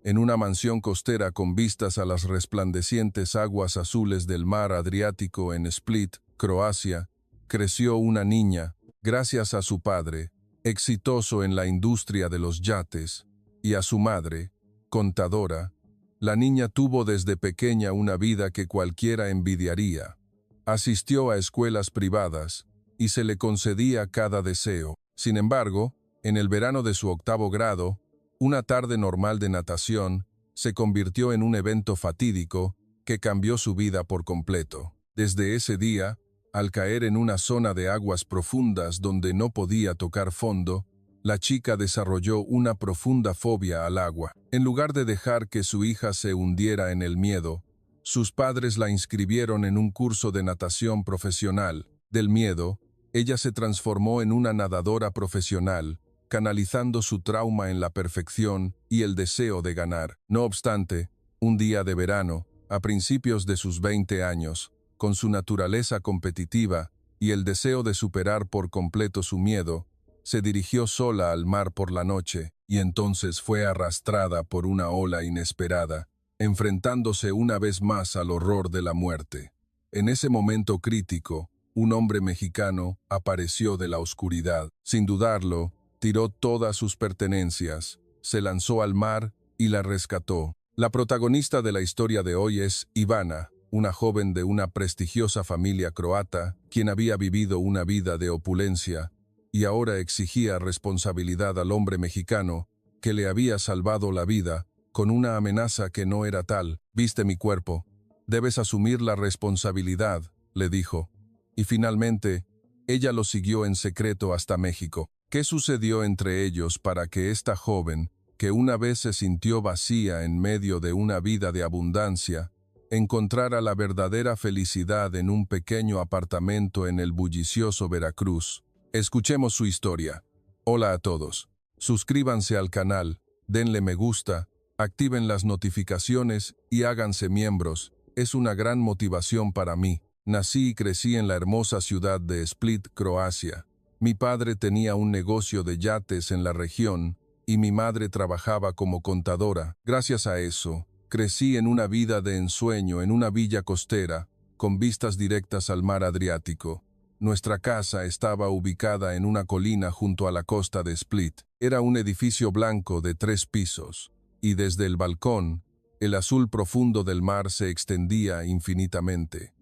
En una mansión costera con vistas a las resplandecientes aguas azules del mar Adriático en Split, Croacia, creció una niña, gracias a su padre, exitoso en la industria de los yates, y a su madre, contadora. La niña tuvo desde pequeña una vida que cualquiera envidiaría. Asistió a escuelas privadas y se le concedía cada deseo. Sin embargo, en el verano de su 8º grado, una tarde normal de natación se convirtió en un evento fatídico que cambió su vida por completo. Desde ese día, al caer en una zona de aguas profundas donde no podía tocar fondo, la chica desarrolló una profunda fobia al agua. En lugar de dejar que su hija se hundiera en el miedo, sus padres la inscribieron en un curso de natación profesional. Del miedo, ella se transformó en una nadadora profesional, canalizando su trauma en la perfección y el deseo de ganar. No obstante, un día de verano, a principios de sus 20 años, con su naturaleza competitiva y el deseo de superar por completo su miedo, se dirigió sola al mar por la noche y entonces fue arrastrada por una ola inesperada, enfrentándose una vez más al horror de la muerte. En ese momento crítico, un hombre mexicano apareció de la oscuridad. Sin dudarlo, tiró todas sus pertenencias, se lanzó al mar y la rescató. La protagonista de la historia de hoy es Ivana, una joven de una prestigiosa familia croata, quien había vivido una vida de opulencia y ahora exigía responsabilidad al hombre mexicano que le había salvado la vida con una amenaza que no era tal. «Viste mi cuerpo. Debes asumir la responsabilidad», le dijo. Y finalmente, ella lo siguió en secreto hasta México. ¿Qué sucedió entre ellos para que esta joven, que una vez se sintió vacía en medio de una vida de abundancia, encontrara la verdadera felicidad en un pequeño apartamento en el bullicioso Veracruz? Escuchemos su historia. Hola a todos. Suscríbanse al canal, denle me gusta, activen las notificaciones y háganse miembros. Es una gran motivación para mí. Nací y crecí en la hermosa ciudad de Split, Croacia. Mi padre tenía un negocio de yates en la región y mi madre trabajaba como contadora. Gracias a eso, crecí en una vida de ensueño en una villa costera, con vistas directas al mar Adriático. Nuestra casa estaba ubicada en una colina junto a la costa de Split. Era un edificio blanco de 3 pisos, y desde el balcón, el azul profundo del mar se extendía infinitamente.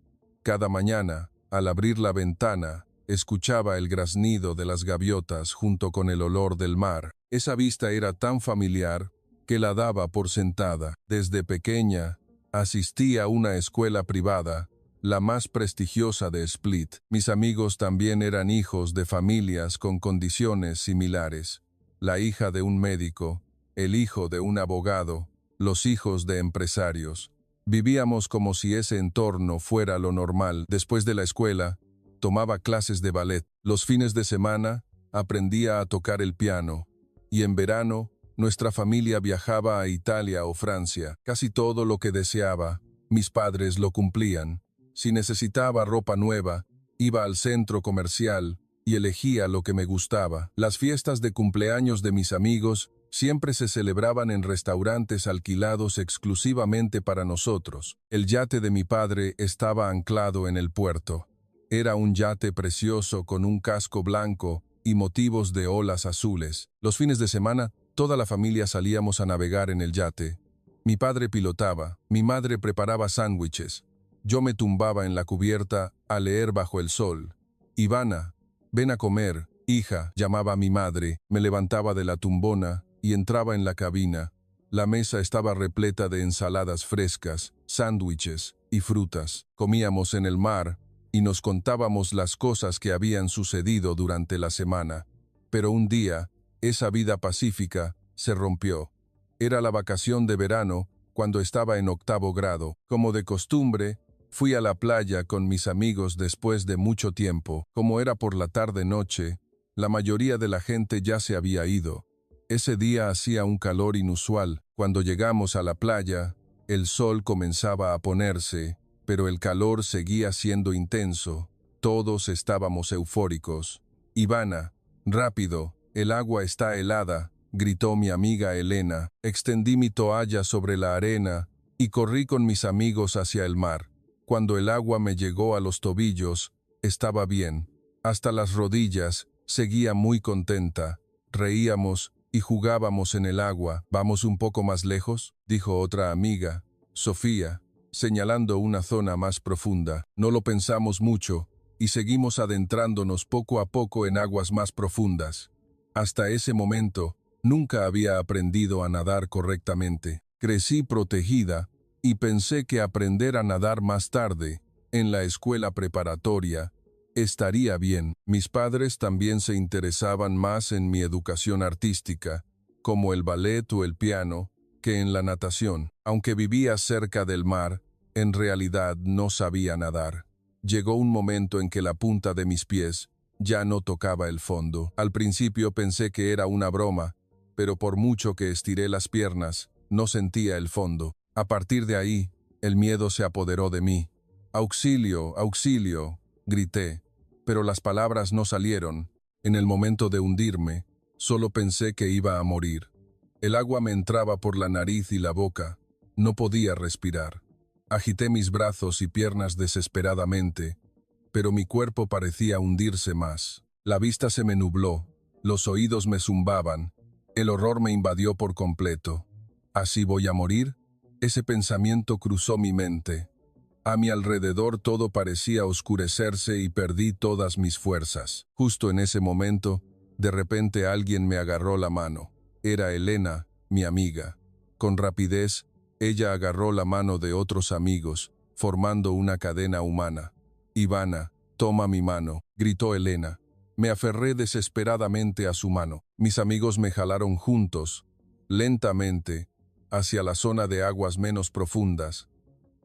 Cada mañana, al abrir la ventana, escuchaba el graznido de las gaviotas junto con el olor del mar. Esa vista era tan familiar que la daba por sentada. Desde pequeña, asistí a una escuela privada, la más prestigiosa de Split. Mis amigos también eran hijos de familias con condiciones similares. La hija de un médico, el hijo de un abogado, los hijos de empresarios. Vivíamos como si ese entorno fuera lo normal. Después de la escuela, tomaba clases de ballet. Los fines de semana, aprendía a tocar el piano. Y en verano, nuestra familia viajaba a Italia o Francia. Casi todo lo que deseaba, mis padres lo cumplían. Si necesitaba ropa nueva, iba al centro comercial y elegía lo que me gustaba. Las fiestas de cumpleaños de mis amigos siempre se celebraban en restaurantes alquilados exclusivamente para nosotros. El yate de mi padre estaba anclado en el puerto. Era un yate precioso con un casco blanco y motivos de olas azules. Los fines de semana, toda la familia salíamos a navegar en el yate. Mi padre pilotaba, mi madre preparaba sándwiches. Yo me tumbaba en la cubierta a leer bajo el sol. «Ivana, ven a comer, hija», llamaba mi madre. Me levantaba de la tumbona y entraba en la cabina. La mesa estaba repleta de ensaladas frescas, sándwiches y frutas. Comíamos en el mar y nos contábamos las cosas que habían sucedido durante la semana. Pero un día, esa vida pacífica se rompió. Era la vacación de verano, cuando estaba en 8º grado. Como de costumbre, fui a la playa con mis amigos después de mucho tiempo. Como era por la tarde-noche, la mayoría de la gente ya se había ido. Ese día hacía un calor inusual. Cuando llegamos a la playa, el sol comenzaba a ponerse, pero el calor seguía siendo intenso. Todos estábamos eufóricos. «Ivana, rápido, el agua está helada», gritó mi amiga Elena. Extendí mi toalla sobre la arena y corrí con mis amigos hacia el mar. Cuando el agua me llegó a los tobillos, estaba bien. Hasta las rodillas, seguía muy contenta. Reíamos y jugábamos en el agua. ¿Vamos un poco más lejos?, dijo otra amiga, Sofía, señalando una zona más profunda. No lo pensamos mucho y seguimos adentrándonos poco a poco en aguas más profundas. Hasta ese momento, nunca había aprendido a nadar correctamente. Crecí protegida y pensé que aprender a nadar más tarde, en la escuela preparatoria, estaría bien. Mis padres también se interesaban más en mi educación artística, como el ballet o el piano, que en la natación. Aunque vivía cerca del mar, en realidad no sabía nadar. Llegó un momento en que la punta de mis pies ya no tocaba el fondo. Al principio pensé que era una broma, pero por mucho que estiré las piernas, no sentía el fondo. A partir de ahí, el miedo se apoderó de mí. «¡Auxilio! ¡Auxilio!», grité, pero las palabras no salieron. En el momento de hundirme, solo pensé que iba a morir. El agua me entraba por la nariz y la boca. No podía respirar. Agité mis brazos y piernas desesperadamente, pero mi cuerpo parecía hundirse más. La vista se me nubló, los oídos me zumbaban, el horror me invadió por completo. ¿Así voy a morir? Ese pensamiento cruzó mi mente. A mi alrededor todo parecía oscurecerse y perdí todas mis fuerzas. Justo en ese momento, de repente alguien me agarró la mano. Era Elena, mi amiga. Con rapidez, ella agarró la mano de otros amigos, formando una cadena humana. «Ivana, toma mi mano», gritó Elena. Me aferré desesperadamente a su mano. Mis amigos me jalaron juntos, lentamente, hacia la zona de aguas menos profundas.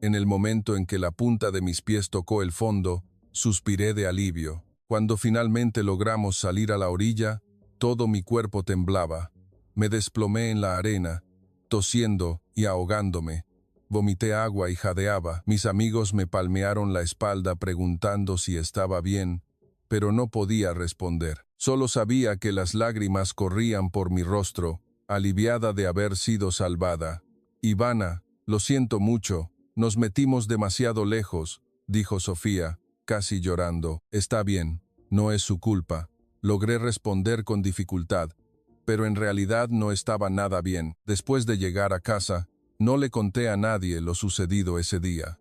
En el momento en que la punta de mis pies tocó el fondo, suspiré de alivio. Cuando finalmente logramos salir a la orilla, todo mi cuerpo temblaba. Me desplomé en la arena, tosiendo y ahogándome. Vomité agua y jadeaba. Mis amigos me palmearon la espalda preguntando si estaba bien, pero no podía responder. Solo sabía que las lágrimas corrían por mi rostro, aliviada de haber sido salvada. «Ivana, lo siento mucho, nos metimos demasiado lejos», dijo Sofía, casi llorando. «Está bien, no es su culpa», logré responder con dificultad, pero en realidad no estaba nada bien. Después de llegar a casa, no le conté a nadie lo sucedido ese día.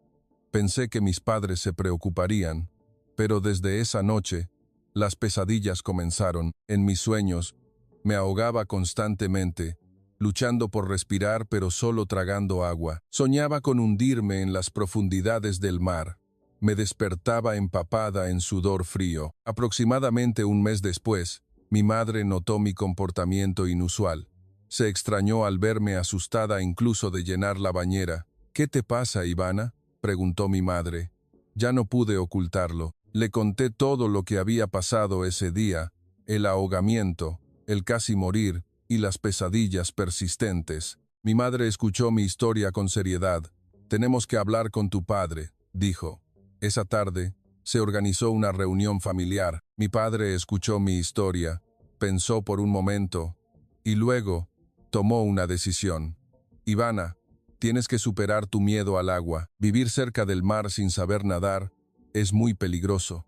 Pensé que mis padres se preocuparían, pero desde esa noche, las pesadillas comenzaron. En mis sueños, me ahogaba constantemente, luchando por respirar pero solo tragando agua. Soñaba con hundirme en las profundidades del mar. Me despertaba empapada en sudor frío. Aproximadamente un mes después, mi madre notó mi comportamiento inusual. Se extrañó al verme asustada incluso de llenar la bañera. «¿Qué te pasa, Ivana?», preguntó mi madre. Ya no pude ocultarlo. Le conté todo lo que había pasado ese día, el ahogamiento, el casi morir y las pesadillas persistentes. Mi madre escuchó mi historia con seriedad. «Tenemos que hablar con tu padre», dijo. Esa tarde, se organizó una reunión familiar. Mi padre escuchó mi historia, pensó por un momento, y luego tomó una decisión. «Ivana, tienes que superar tu miedo al agua. Vivir cerca del mar sin saber nadar es muy peligroso»,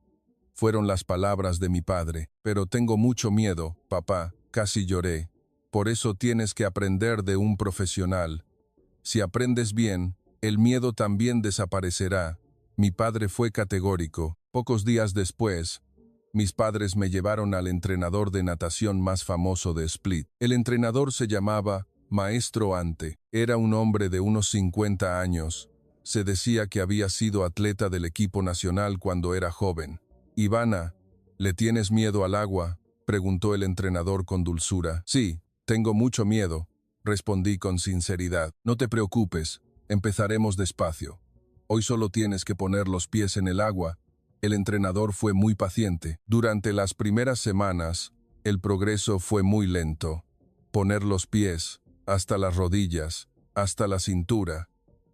fueron las palabras de mi padre. «Pero tengo mucho miedo, papá», casi lloré. «Por eso tienes que aprender de un profesional. Si aprendes bien, el miedo también desaparecerá». Mi padre fue categórico. Pocos días después, mis padres me llevaron al entrenador de natación más famoso de Split. El entrenador se llamaba Maestro Ante. Era un hombre de unos 50 años. Se decía que había sido atleta del equipo nacional cuando era joven. «Ivana, ¿le tienes miedo al agua?», preguntó el entrenador con dulzura. «Sí, tengo mucho miedo», respondí con sinceridad. «No te preocupes, empezaremos despacio. Hoy solo tienes que poner los pies en el agua». El entrenador fue muy paciente. Durante las primeras semanas, el progreso fue muy lento. Poner los pies, hasta las rodillas, hasta la cintura.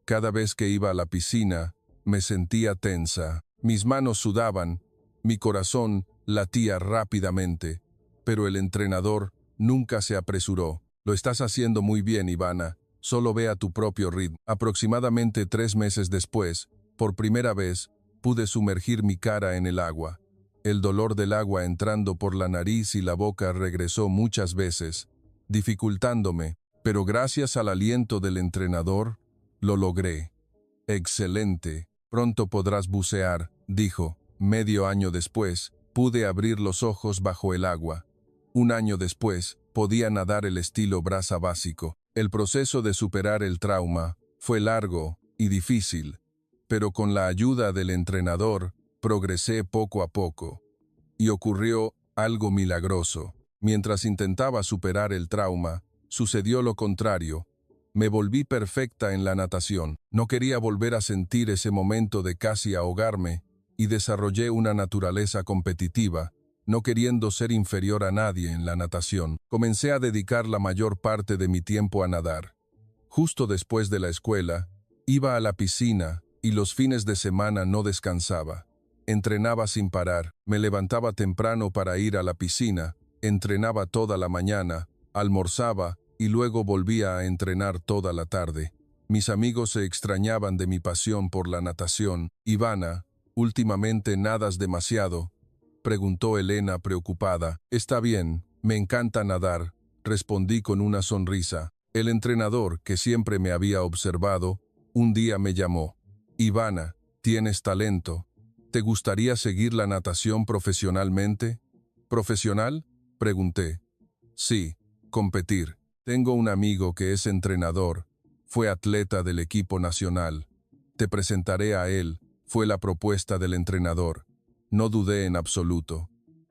Cada vez que iba a la piscina, me sentía tensa. Mis manos sudaban, mi corazón latía rápidamente, pero el entrenador Nunca se apresuró. Lo estás haciendo muy bien, Ivana. Solo ve a tu propio ritmo. Aproximadamente 3 meses después, por primera vez, pude sumergir mi cara en el agua. El dolor del agua entrando por la nariz y la boca regresó muchas veces, dificultándome, pero gracias al aliento del entrenador, lo logré. Excelente. Pronto podrás bucear, dijo. Medio año después, pude abrir los ojos bajo el agua. Un año después, podía nadar el estilo braza básico. El proceso de superar el trauma fue largo y difícil, pero con la ayuda del entrenador, progresé poco a poco. Y ocurrió algo milagroso. Mientras intentaba superar el trauma, sucedió lo contrario. Me volví perfecta en la natación. No quería volver a sentir ese momento de casi ahogarme y desarrollé una naturaleza competitiva, no queriendo ser inferior a nadie en la natación. Comencé a dedicar la mayor parte de mi tiempo a nadar. Justo después de la escuela, iba a la piscina y los fines de semana no descansaba. Entrenaba sin parar, me levantaba temprano para ir a la piscina, entrenaba toda la mañana, almorzaba y luego volvía a entrenar toda la tarde. Mis amigos se extrañaban de mi pasión por la natación. Ivana, últimamente nadas demasiado, preguntó Elena preocupada. Está bien, me encanta nadar, respondí con una sonrisa. El entrenador, que siempre me había observado, un día me llamó. Ivana, tienes talento. ¿Te gustaría seguir la natación profesionalmente? ¿Profesional? Pregunté. Sí, competir. Tengo un amigo que es entrenador. Fue atleta del equipo nacional. Te presentaré a él, fue la propuesta del entrenador. No dudé en absoluto.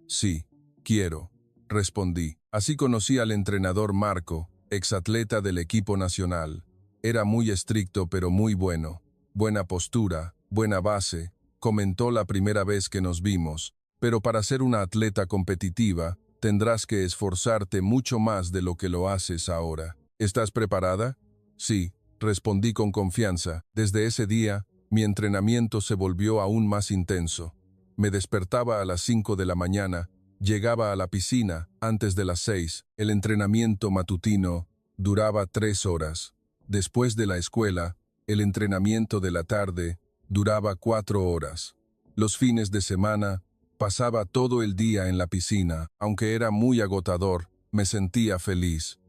Sí, quiero, respondí. Así conocí al entrenador Marco, exatleta del equipo nacional. Era muy estricto pero muy bueno. Buena postura, buena base, comentó la primera vez que nos vimos. Pero para ser una atleta competitiva, tendrás que esforzarte mucho más de lo que lo haces ahora. ¿Estás preparada? Sí, respondí con confianza. Desde ese día, mi entrenamiento se volvió aún más intenso. Me despertaba a las 5 de la mañana, llegaba a la piscina antes de las 6. El entrenamiento matutino duraba 3 horas. Después de la escuela, el entrenamiento de la tarde duraba 4 horas. Los fines de semana, pasaba todo el día en la piscina. Aunque era muy agotador, me sentía feliz.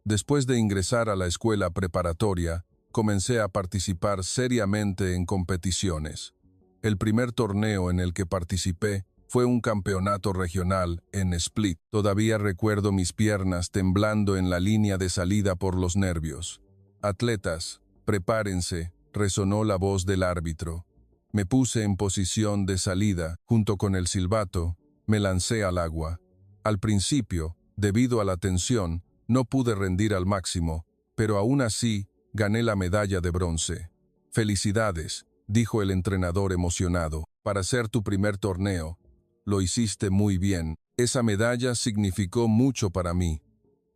Después de ingresar a la escuela preparatoria, comencé a participar seriamente en competiciones. El primer torneo en el que participé fue un campeonato regional en Split. Todavía recuerdo mis piernas temblando en la línea de salida por los nervios. Atletas, prepárense, resonó la voz del árbitro. Me puse en posición de salida, junto con el silbato, me lancé al agua. Al principio, debido a la tensión, no pude rendir al máximo, pero aún así, gané la medalla de bronce. Felicidades, dijo el entrenador emocionado. Para ser tu primer torneo, lo hiciste muy bien. Esa medalla significó mucho para mí.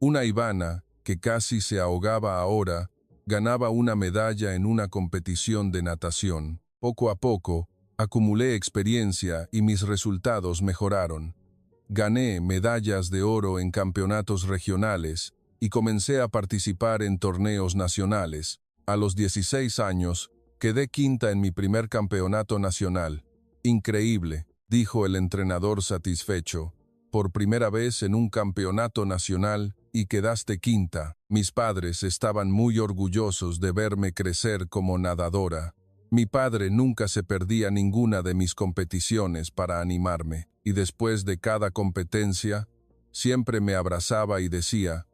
Una Ivana, que casi se ahogaba ahora, ganaba una medalla en una competición de natación. Poco a poco, acumulé experiencia y mis resultados mejoraron. Gané medallas de oro en campeonatos regionales y comencé a participar en torneos nacionales. A los 16 años, quedé quinta en mi primer campeonato nacional. Increíble, dijo el entrenador satisfecho. Por primera vez en un campeonato nacional y quedaste quinta. Mis padres estaban muy orgullosos de verme crecer como nadadora. Mi padre nunca se perdía ninguna de mis competiciones para animarme, y después de cada competencia, siempre me abrazaba y decía,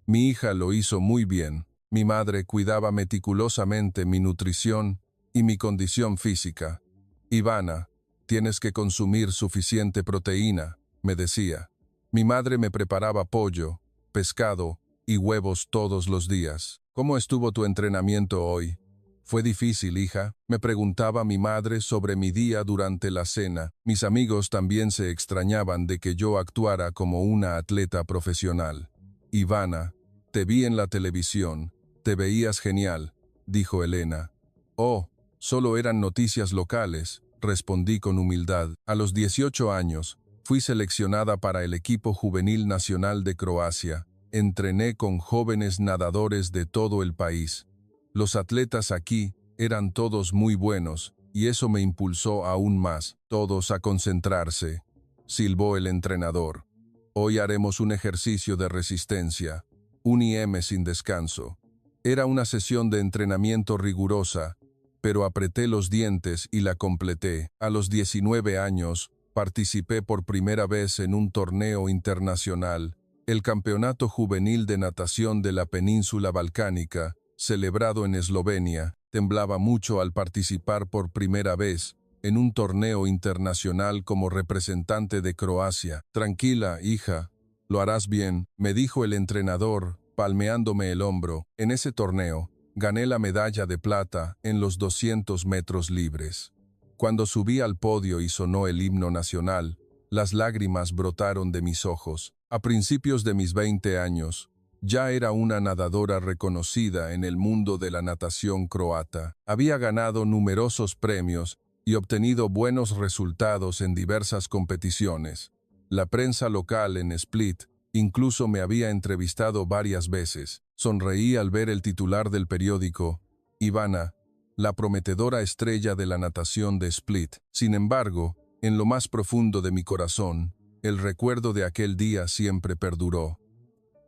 mi hija lo hizo muy bien. Mi madre cuidaba meticulosamente mi nutrición y mi condición física. Ivana, tienes que consumir suficiente proteína, me decía. Mi madre me preparaba pollo, pescado y huevos todos los días. ¿Cómo estuvo tu entrenamiento hoy? ¿Fue difícil, hija? Me preguntaba mi madre sobre mi día durante la cena. Mis amigos también se extrañaban de que yo actuara como una atleta profesional. Ivana, te vi en la televisión. Te veías genial, dijo Elena. Oh, solo eran noticias locales, respondí con humildad. A los 18 años, Fui seleccionada para el equipo juvenil nacional de Croacia. Entrené con jóvenes nadadores de todo el país. Los atletas aquí eran todos muy buenos, y eso me impulsó aún más, todos a concentrarse. Silbó el entrenador. Hoy haremos un ejercicio de resistencia, un IM sin descanso. Era una sesión de entrenamiento rigurosa, pero apreté los dientes y la completé. A los 19 años, participé por primera vez en un torneo internacional, el Campeonato Juvenil de Natación de la Península Balcánica, celebrado en Eslovenia. Temblaba mucho al participar por primera vez en un torneo internacional como representante de Croacia. Tranquila, hija, lo harás bien, me dijo el entrenador, palmeándome el hombro. En ese torneo, gané la medalla de plata en los 200 metros libres. Cuando subí al podio y sonó el himno nacional, las lágrimas brotaron de mis ojos. A principios de mis 20 años, ya era una nadadora reconocida en el mundo de la natación croata. Había ganado numerosos premios y obtenido buenos resultados en diversas competiciones. La prensa local en Split incluso me había entrevistado varias veces. Sonreí al ver el titular del periódico, Ivana, la prometedora estrella de la natación de Split. Sin embargo, en lo más profundo de mi corazón, el recuerdo de aquel día siempre perduró.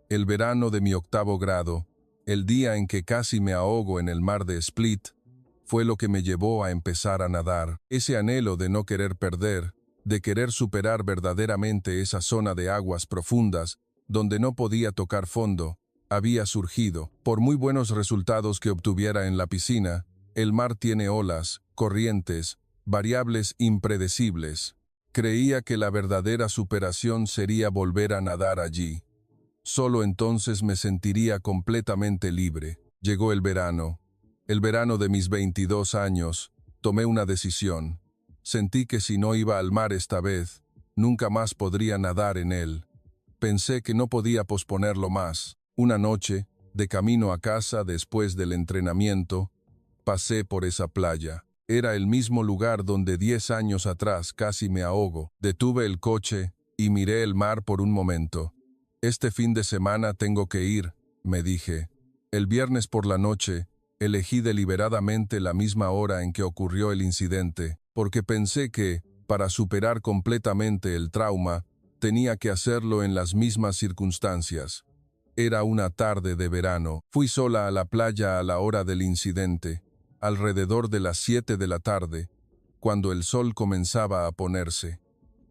El verano de mi 8º grado, el día en que casi me ahogo en el mar de Split, fue lo que me llevó a empezar a nadar. Ese anhelo de no querer perder, de querer superar verdaderamente esa zona de aguas profundas, donde no podía tocar fondo, había surgido. Por muy buenos resultados que obtuviera en la piscina, el mar tiene olas, corrientes, variables impredecibles. Creía que la verdadera superación sería volver a nadar allí. Solo entonces me sentiría completamente libre. Llegó el verano de mis 22 años. Tomé una decisión. Sentí que si no iba al mar esta vez, nunca más podría nadar en él. Pensé que no podía posponerlo más. Una noche, de camino a casa después del entrenamiento, pasé por esa playa. Era el mismo lugar donde 10 años atrás casi me ahogo. Detuve el coche y miré el mar por un momento. Este fin de semana tengo que ir, me dije. El viernes por la noche, elegí deliberadamente la misma hora en que ocurrió el incidente, porque pensé que, para superar completamente el trauma, tenía que hacerlo en las mismas circunstancias. Era una tarde de verano. Fui sola a la playa a la hora del incidente, alrededor de las 7 de la tarde, cuando el sol comenzaba a ponerse.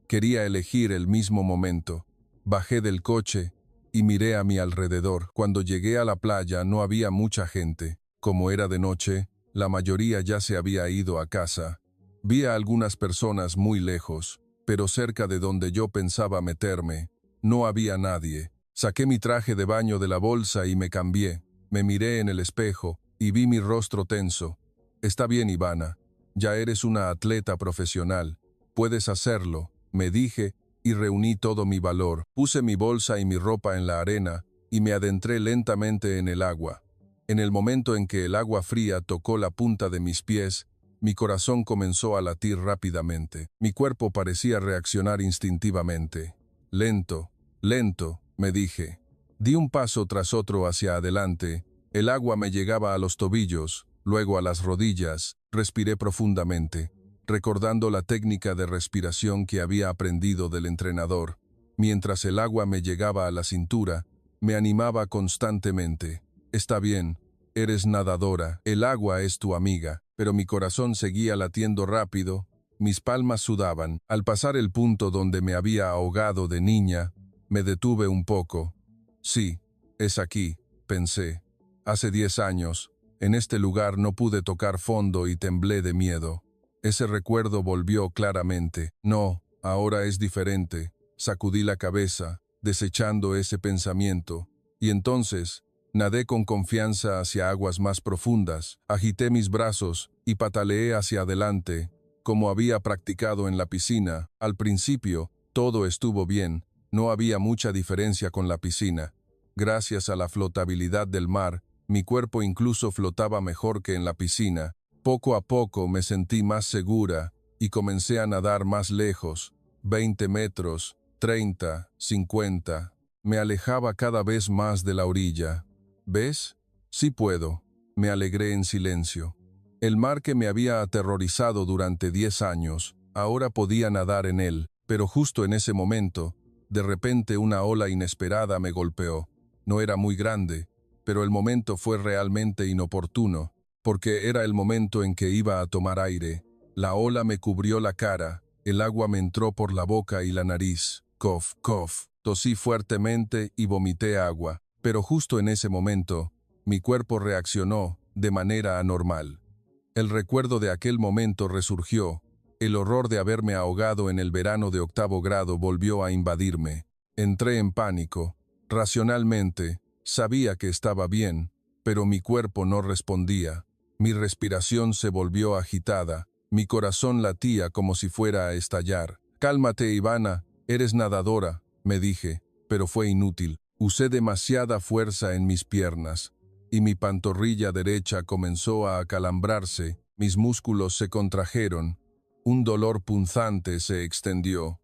Quería elegir el mismo momento. Bajé del coche y miré a mi alrededor. Cuando llegué a la playa no había mucha gente. Como era de noche, la mayoría ya se había ido a casa. Vi a algunas personas muy lejos, pero cerca de donde yo pensaba meterme, no había nadie. Saqué mi traje de baño de la bolsa y me cambié. Me miré en el espejo y vi mi rostro tenso. Está bien, Ivana. Ya eres una atleta profesional. Puedes hacerlo, me dije, y reuní todo mi valor. Puse mi bolsa y mi ropa en la arena y me adentré lentamente en el agua. En el momento en que el agua fría tocó la punta de mis pies, mi corazón comenzó a latir rápidamente. Mi cuerpo parecía reaccionar instintivamente. Lento, lento, me dije. Di un paso tras otro hacia adelante. El agua me llegaba a los tobillos, luego a las rodillas. Respiré profundamente, recordando la técnica de respiración que había aprendido del entrenador. Mientras el agua me llegaba a la cintura, me animaba constantemente. Está bien, eres nadadora, el agua es tu amiga. Pero mi corazón seguía latiendo rápido, mis palmas sudaban. Al pasar el punto donde me había ahogado de niña, me detuve un poco. Sí, es aquí, pensé. Hace 10 años, en este lugar no pude tocar fondo y temblé de miedo. Ese recuerdo volvió claramente. No, ahora es diferente. Sacudí la cabeza, desechando ese pensamiento. Y entonces, nadé con confianza hacia aguas más profundas, agité mis brazos y pataleé hacia adelante, como había practicado en la piscina. Al principio, todo estuvo bien, no había mucha diferencia con la piscina. Gracias a la flotabilidad del mar, mi cuerpo incluso flotaba mejor que en la piscina. Poco a poco me sentí más segura y comencé a nadar más lejos, 20 metros, 30, 50. Me alejaba cada vez más de la orilla. ¿Ves? Sí puedo. Me alegré en silencio. El mar que me había aterrorizado durante 10 años, ahora podía nadar en él, pero justo en ese momento, de repente una ola inesperada me golpeó. No era muy grande, pero el momento fue realmente inoportuno, porque era el momento en que iba a tomar aire. La ola me cubrió la cara, el agua me entró por la boca y la nariz. Cough, cough. Tosí fuertemente y vomité agua, pero justo en ese momento, mi cuerpo reaccionó de manera anormal. El recuerdo de aquel momento resurgió. El horror de haberme ahogado en el verano de 8º grado volvió a invadirme. Entré en pánico. Racionalmente, sabía que estaba bien, pero mi cuerpo no respondía. Mi respiración se volvió agitada. Mi corazón latía como si fuera a estallar. «Cálmate, Ivana, eres nadadora», me dije, pero fue inútil. Usé demasiada fuerza en mis piernas, y mi pantorrilla derecha comenzó a acalambrarse, mis músculos se contrajeron, un dolor punzante se extendió.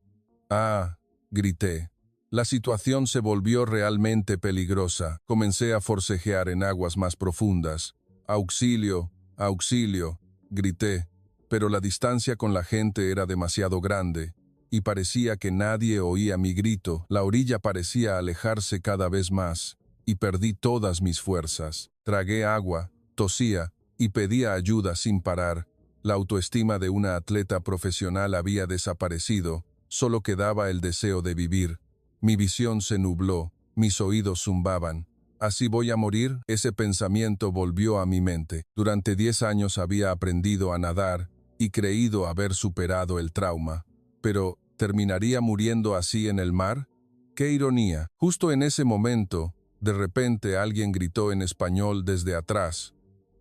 «¡Ah!», grité. La situación se volvió realmente peligrosa. Comencé a forcejear en aguas más profundas. «¡Auxilio! ¡Auxilio!», grité, pero la distancia con la gente era demasiado grande, y parecía que nadie oía mi grito. La orilla parecía alejarse cada vez más, y perdí todas mis fuerzas. Tragué agua, tosía, y pedía ayuda sin parar. La autoestima de una atleta profesional había desaparecido, solo quedaba el deseo de vivir. Mi visión se nubló, mis oídos zumbaban. «¿Así voy a morir?», ese pensamiento volvió a mi mente. Durante 10 años había aprendido a nadar y creído haber superado el trauma. Pero, ¿terminaría muriendo así en el mar? ¡Qué ironía! Justo en ese momento, de repente alguien gritó en español desde atrás.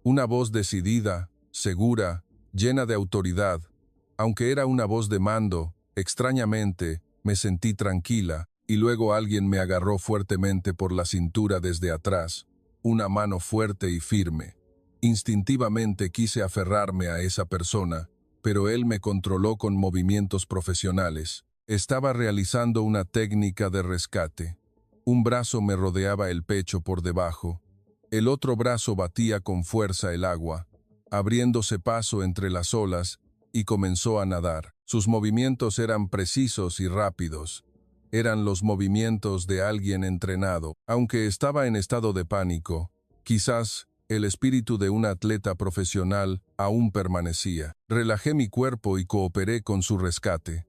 Una voz decidida, segura, llena de autoridad. Aunque era una voz de mando, extrañamente, me sentí tranquila, y luego alguien me agarró fuertemente por la cintura desde atrás, una mano fuerte y firme. Instintivamente quise aferrarme a esa persona, pero él me controló con movimientos profesionales. Estaba realizando una técnica de rescate. Un brazo me rodeaba el pecho por debajo. El otro brazo batía con fuerza el agua, abriéndose paso entre las olas, y comenzó a nadar. Sus movimientos eran precisos y rápidos. Eran los movimientos de alguien entrenado. Aunque estaba en estado de pánico, quizás el espíritu de un atleta profesional aún permanecía. Relajé mi cuerpo y cooperé con su rescate.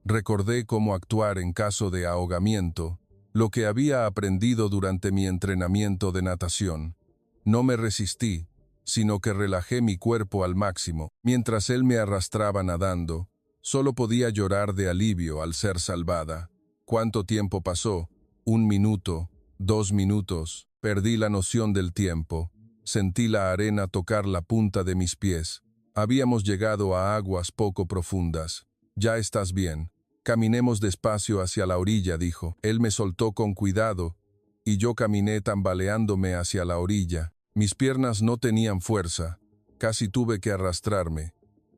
Recordé cómo actuar en caso de ahogamiento, lo que había aprendido durante mi entrenamiento de natación. No me resistí, sino que relajé mi cuerpo al máximo. Mientras él me arrastraba nadando, solo podía llorar de alivio al ser salvada. ¿Cuánto tiempo pasó? 1 minuto, 2 minutos. Perdí la noción del tiempo. Sentí la arena tocar la punta de mis pies. Habíamos llegado a aguas poco profundas. «Ya estás bien. Caminemos despacio hacia la orilla», dijo. Él me soltó con cuidado, y yo caminé tambaleándome hacia la orilla. Mis piernas no tenían fuerza. Casi tuve que arrastrarme.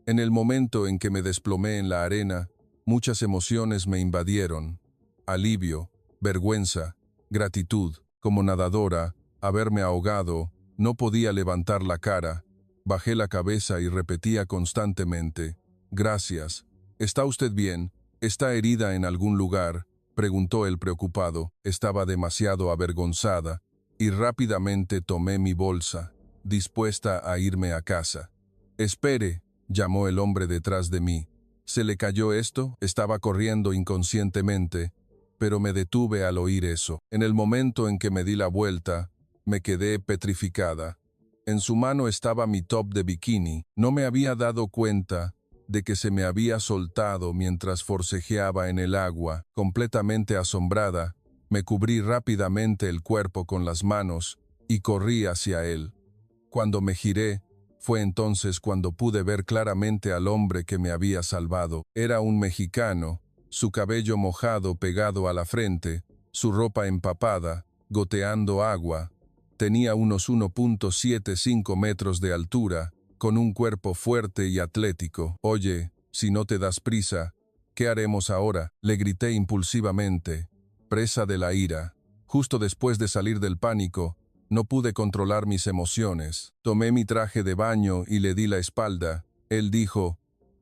En el momento en que me desplomé en la arena, muchas emociones me invadieron. Alivio, vergüenza, gratitud. Como nadadora, haberme ahogado, no podía levantar la cara. Bajé la cabeza y repetía constantemente: «Gracias. ¿Está usted bien? ¿Está herida en algún lugar?», preguntó él preocupado. Estaba demasiado avergonzada, y rápidamente tomé mi bolsa, dispuesta a irme a casa. «Espere», llamó el hombre detrás de mí. «¿Se le cayó esto?». Estaba corriendo inconscientemente, pero me detuve al oír eso. En el momento en que me di la vuelta, me quedé petrificada. En su mano estaba mi top de bikini. No me había dado cuenta de que se me había soltado mientras forcejeaba en el agua. Completamente asombrada, me cubrí rápidamente el cuerpo con las manos y corrí hacia él. Cuando me giré, fue entonces cuando pude ver claramente al hombre que me había salvado. Era un mexicano, su cabello mojado pegado a la frente, su ropa empapada, goteando agua. Tenía unos 1.75 metros de altura, con un cuerpo fuerte y atlético. «Oye, si no te das prisa, ¿Qué haremos ahora?, le grité impulsivamente, presa de la ira. Justo después de salir del pánico, no pude controlar mis emociones. Tomé mi traje de baño y le di la espalda. Él dijo: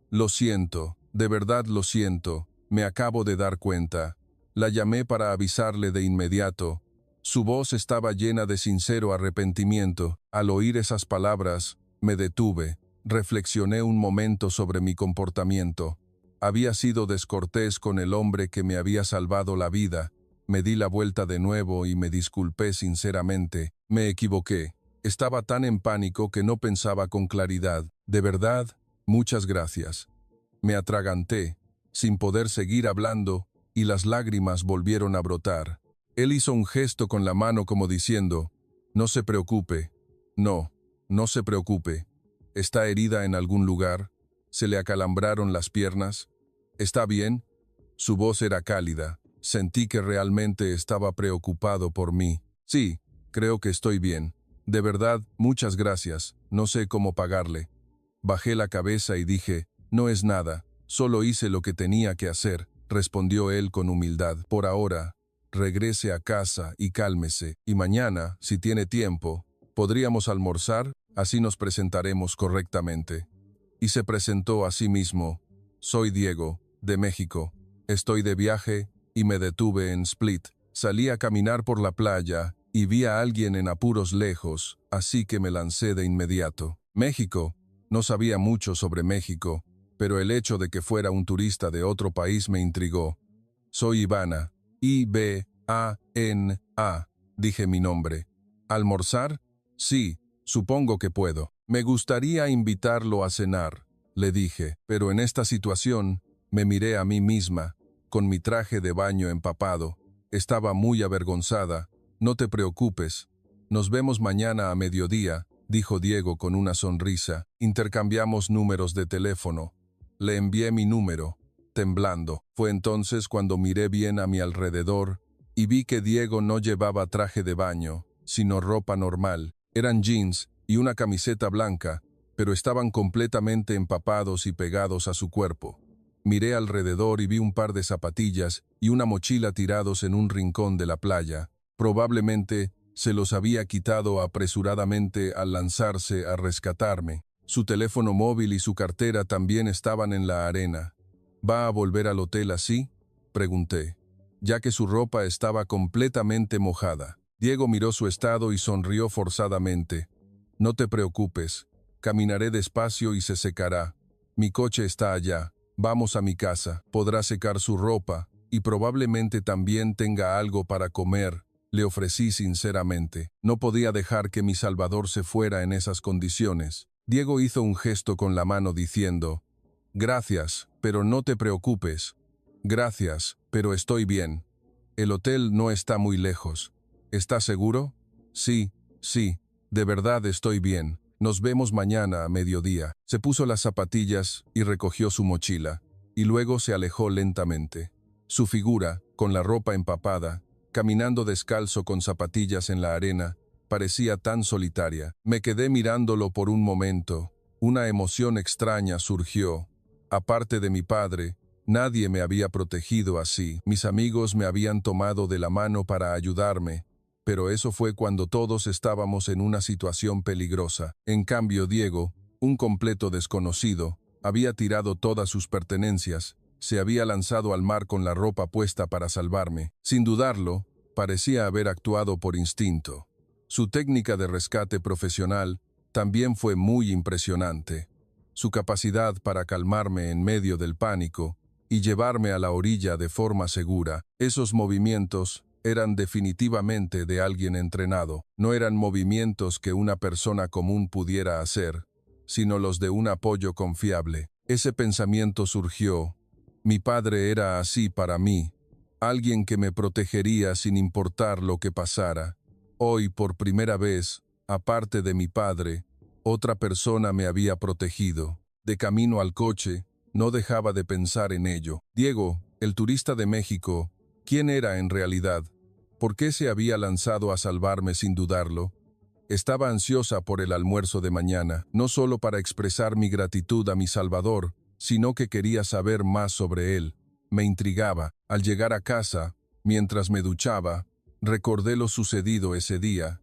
«Lo siento, de verdad lo siento, me acabo de dar cuenta». La llamé para avisarle de inmediato. Su voz estaba llena de sincero arrepentimiento. Al oír esas palabras, me detuve. Reflexioné un momento sobre mi comportamiento. Había sido descortés con el hombre que me había salvado la vida. Me di la vuelta de nuevo y me disculpé sinceramente. Me equivoqué. Estaba tan en pánico que no pensaba con claridad. De verdad, muchas gracias. Me atraganté, sin poder seguir hablando, y las lágrimas volvieron a brotar. Él hizo un gesto con la mano como diciendo: «No se preocupe». «No, no se preocupe. ¿Está herida en algún lugar? ¿Se le acalambraron las piernas? ¿Está bien?». Su voz era cálida. Sentí que realmente estaba preocupado por mí. «Sí, creo que estoy bien. De verdad, muchas gracias. No sé cómo pagarle». Bajé la cabeza y dije: «No es nada. Solo hice lo que tenía que hacer», respondió él con humildad. «Por ahora, regrese a casa y cálmese. Y mañana, si tiene tiempo, podríamos almorzar, así nos presentaremos correctamente». Y se presentó a sí mismo: «Soy Diego, de México. Estoy de viaje y me detuve en Split. Salí a caminar por la playa y vi a alguien en apuros lejos, así que me lancé de inmediato». México. No sabía mucho sobre México, pero el hecho de que fuera un turista de otro país me intrigó. «Soy Ivana, I-B-A-N-A», dije mi nombre. «¿Almorzar? Sí, supongo que puedo. Me gustaría invitarlo a cenar», le dije, pero en esta situación me miré a mí misma, con mi traje de baño empapado. Estaba muy avergonzada. «No te preocupes. Nos vemos mañana a mediodía», dijo Diego con una sonrisa. Intercambiamos números de teléfono. Le envié mi número, temblando. Fue entonces cuando miré bien a mi alrededor y vi que Diego no llevaba traje de baño, sino ropa normal. Eran jeans y una camiseta blanca, pero estaban completamente empapados y pegados a su cuerpo. Miré alrededor y vi un par de zapatillas y una mochila tirados en un rincón de la playa. Probablemente se los había quitado apresuradamente al lanzarse a rescatarme. Su teléfono móvil y su cartera también estaban en la arena. «¿Va a volver al hotel así?», pregunté, ya que su ropa estaba completamente mojada. Diego miró su estado y sonrió forzadamente. «No te preocupes, caminaré despacio y se secará. Mi coche está allá. Vamos a mi casa. Podrá secar su ropa y probablemente también tenga algo para comer», le ofrecí sinceramente. No podía dejar que mi salvador se fuera en esas condiciones. Diego hizo un gesto con la mano diciendo: «Gracias, pero no te preocupes». «Gracias, pero estoy bien. El hotel no está muy lejos. ¿Estás seguro?». «Sí, sí, de verdad estoy bien. Nos vemos mañana a mediodía». Se puso las zapatillas y recogió su mochila, y luego se alejó lentamente. Su figura, con la ropa empapada, caminando descalzo con zapatillas en la arena, parecía tan solitaria. Me quedé mirándolo por un momento. Una emoción extraña surgió. Aparte de mi padre, nadie me había protegido así. Mis amigos me habían tomado de la mano para ayudarme, pero eso fue cuando todos estábamos en una situación peligrosa. En cambio, Diego, un completo desconocido, había tirado todas sus pertenencias. Se había lanzado al mar con la ropa puesta para salvarme. Sin dudarlo, parecía haber actuado por instinto. Su técnica de rescate profesional también fue muy impresionante. Su capacidad para calmarme en medio del pánico y llevarme a la orilla de forma segura. Esos movimientos eran definitivamente de alguien entrenado. No eran movimientos que una persona común pudiera hacer, sino los de un apoyo confiable. Ese pensamiento surgió: mi padre era así para mí, alguien que me protegería sin importar lo que pasara. Hoy, por primera vez, aparte de mi padre, otra persona me había protegido. De camino al coche, no dejaba de pensar en ello. Diego, el turista de México, ¿quién era en realidad? ¿Por qué se había lanzado a salvarme sin dudarlo? Estaba ansiosa por el almuerzo de mañana, no solo para expresar mi gratitud a mi Salvador, sino que quería saber más sobre él. me intrigaba. Al llegar a casa, mientras me duchaba, recordé lo sucedido ese día.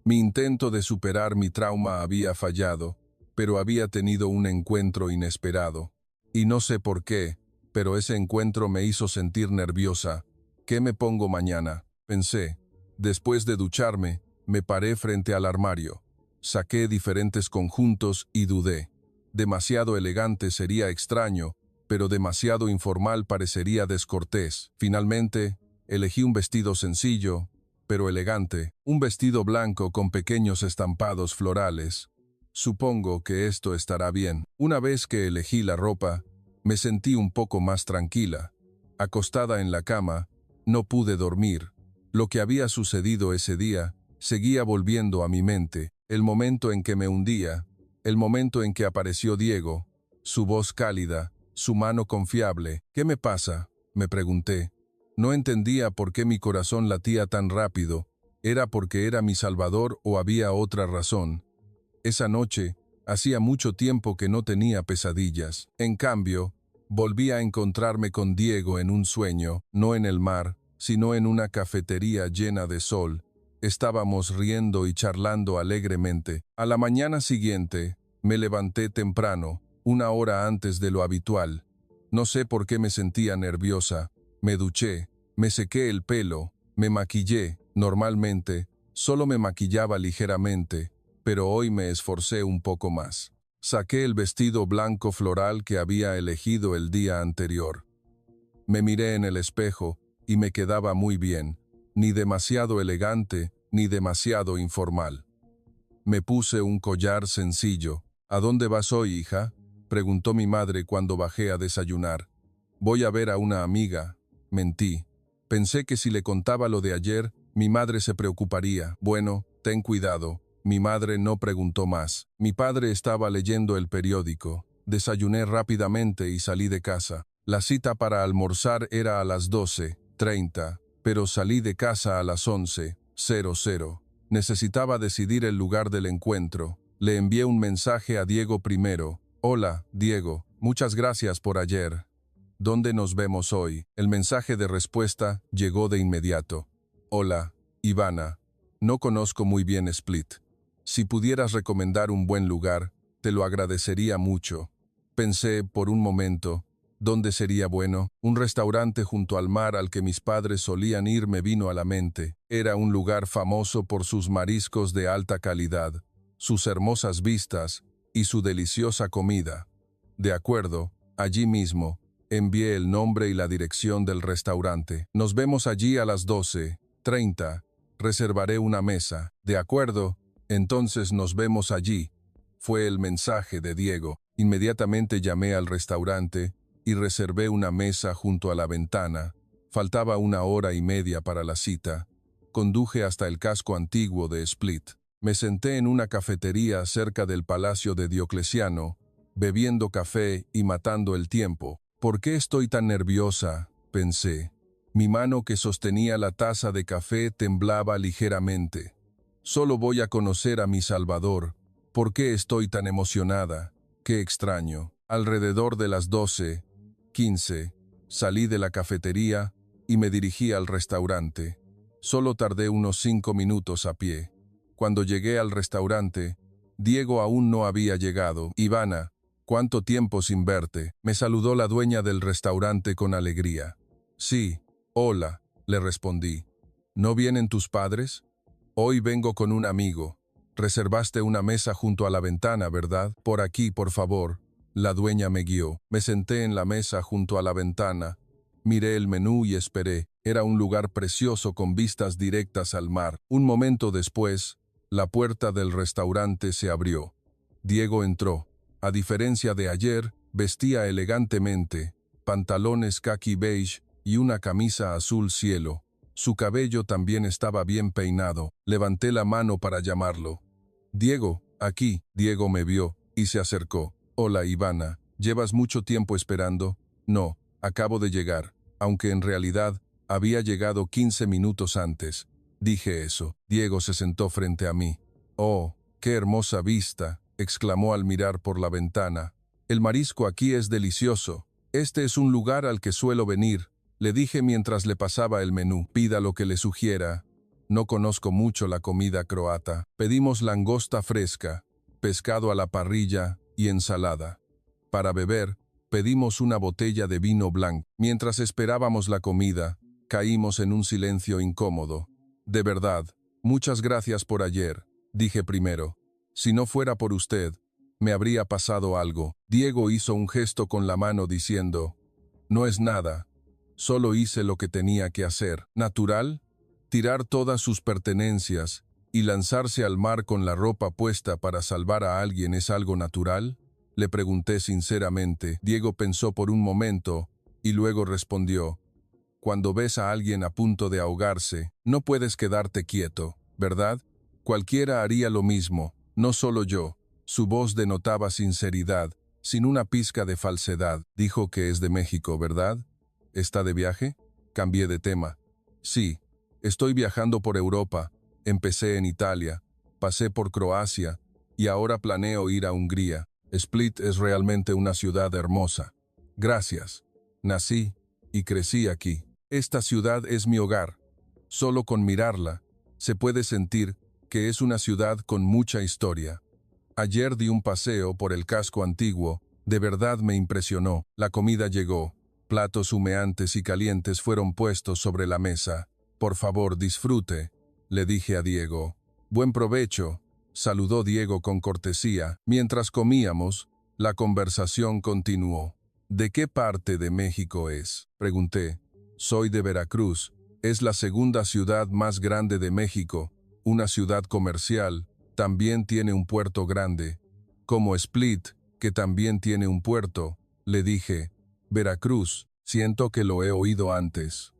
Mi intento de superar mi trauma había fallado, pero había tenido un encuentro inesperado. Y no sé por qué, pero ese encuentro me hizo sentir nerviosa. ¿Qué me pongo mañana?, pensé. Después de ducharme, me paré frente al armario. Saqué diferentes conjuntos y dudé. Demasiado elegante sería extraño, pero demasiado informal parecería descortés. Finalmente, elegí un vestido sencillo, pero elegante, un vestido blanco con pequeños estampados florales. Supongo que esto estará bien. Una vez que elegí la ropa, me sentí un poco más tranquila. Acostada en la cama, no pude dormir. Lo que había sucedido ese día seguía volviendo a mi mente. El momento en que me hundía, el momento en que apareció Diego, su voz cálida, su mano confiable. ¿Qué me pasa?, me pregunté. No entendía por qué mi corazón latía tan rápido. ¿Era porque era mi Salvador o había otra razón? Esa noche, hacía mucho tiempo que no tenía pesadillas. En cambio, volví a encontrarme con Diego en un sueño, no en el mar, sino en una cafetería llena de sol. Estábamos riendo y charlando alegremente. A la mañana siguiente, me levanté temprano, 1 hora antes de lo habitual. No sé por qué me sentía nerviosa. Me duché, me sequé el pelo, me maquillé. Normalmente, solo me maquillaba ligeramente, pero hoy me esforcé un poco más. Saqué el vestido blanco floral que había elegido el día anterior. Me miré en el espejo y me quedaba muy bien, ni demasiado elegante, ni demasiado informal. Me puse un collar sencillo. ¿A dónde vas hoy, hija?, preguntó mi madre cuando bajé a desayunar. Voy a ver a una amiga. Mentí. Pensé que si le contaba lo de ayer, mi madre se preocuparía. Bueno, ten cuidado. Mi madre no preguntó más. Mi padre estaba leyendo el periódico. Desayuné rápidamente y salí de casa. La cita para almorzar era a las 12:30, pero salí de casa a las 11:00. Necesitaba decidir el lugar del encuentro. Le envié un mensaje a Diego primero. Hola, Diego, muchas gracias por ayer. ¿Dónde nos vemos hoy? El mensaje de respuesta llegó de inmediato. Hola, Ivana. No conozco muy bien Split. Si pudieras recomendar un buen lugar, te lo agradecería mucho. Pensé por un momento, ¿dónde sería bueno? Un restaurante junto al mar al que mis padres solían ir me vino a la mente. Era un lugar famoso por sus mariscos de alta calidad, sus hermosas vistas y su deliciosa comida. De acuerdo, allí mismo, envié el nombre y la dirección del restaurante. Nos vemos allí a las 12:30. Reservaré una mesa. De acuerdo, entonces nos vemos allí. Fue el mensaje de Diego. Inmediatamente llamé al restaurante y reservé una mesa junto a la ventana. Faltaba 1 hora y media para la cita. Conduje hasta el casco antiguo de Split. Me senté en una cafetería cerca del Palacio de Diocleciano, bebiendo café y matando el tiempo. ¿Por qué estoy tan nerviosa?, pensé. Mi mano que sostenía la taza de café temblaba ligeramente. Solo voy a conocer a mi Salvador. ¿Por qué estoy tan emocionada? Qué extraño. Alrededor de las 12:15, salí de la cafetería y me dirigí al restaurante. Solo tardé unos 5 minutos a pie. Cuando llegué al restaurante, Diego aún no había llegado. Ivana, ¿cuánto tiempo sin verte?, me saludó la dueña del restaurante con alegría. Sí, hola, le respondí. ¿No vienen tus padres? Hoy vengo con un amigo. Reservaste una mesa junto a la ventana, ¿verdad? Por aquí, por favor. La dueña me guió. Me senté en la mesa junto a la ventana. Miré el menú y esperé. Era un lugar precioso con vistas directas al mar. Un momento después, la puerta del restaurante se abrió. Diego entró. A diferencia de ayer, vestía elegantemente, pantalones khaki beige y una camisa azul cielo. Su cabello también estaba bien peinado. Levanté la mano para llamarlo. Diego, aquí. Diego me vio y se acercó. Hola, Ivana. ¿Llevas mucho tiempo esperando? No, acabo de llegar, aunque en realidad había llegado 15 minutos antes. Dije eso. Diego se sentó frente a mí. Oh, qué hermosa vista, exclamó al mirar por la ventana. El marisco aquí es delicioso. Este es un lugar al que suelo venir, le dije mientras le pasaba el menú. Pida lo que le sugiera. No conozco mucho la comida croata. Pedimos langosta fresca, pescado a la parrilla y ensalada. Para beber, pedimos una botella de vino blanco. Mientras esperábamos la comida, caímos en un silencio incómodo. De verdad, muchas gracias por ayer, dije primero. Si no fuera por usted, me habría pasado algo. Diego hizo un gesto con la mano diciendo, no es nada, solo hice lo que tenía que hacer. ¿Natural? Tirar todas sus pertenencias y lanzarse al mar con la ropa puesta para salvar a alguien es algo natural? Le pregunté sinceramente. Diego pensó por un momento y luego respondió, cuando ves a alguien a punto de ahogarse, no puedes quedarte quieto, ¿verdad? Cualquiera haría lo mismo, no solo yo. Su voz denotaba sinceridad, sin una pizca de falsedad. Dijo que es de México, ¿verdad? ¿Está de viaje? Cambié de tema. Sí, estoy viajando por Europa. Empecé en Italia, pasé por Croacia y ahora planeo ir a Hungría. Split es realmente una ciudad hermosa. Gracias. Nací y crecí aquí. Esta ciudad es mi hogar. Solo con mirarla, se puede sentir que es una ciudad con mucha historia. Ayer di un paseo por el casco antiguo. De verdad me impresionó. La comida llegó. Platos humeantes y calientes fueron puestos sobre la mesa. Por favor, disfrute, le dije a Diego. Buen provecho, saludó Diego con cortesía. Mientras comíamos, la conversación continuó. ¿De qué parte de México es?, pregunté. Soy de Veracruz. Es la segunda ciudad más grande de México, una ciudad comercial. También tiene un puerto grande. Como Split, que también tiene un puerto, le dije. Veracruz, siento que lo he oído antes.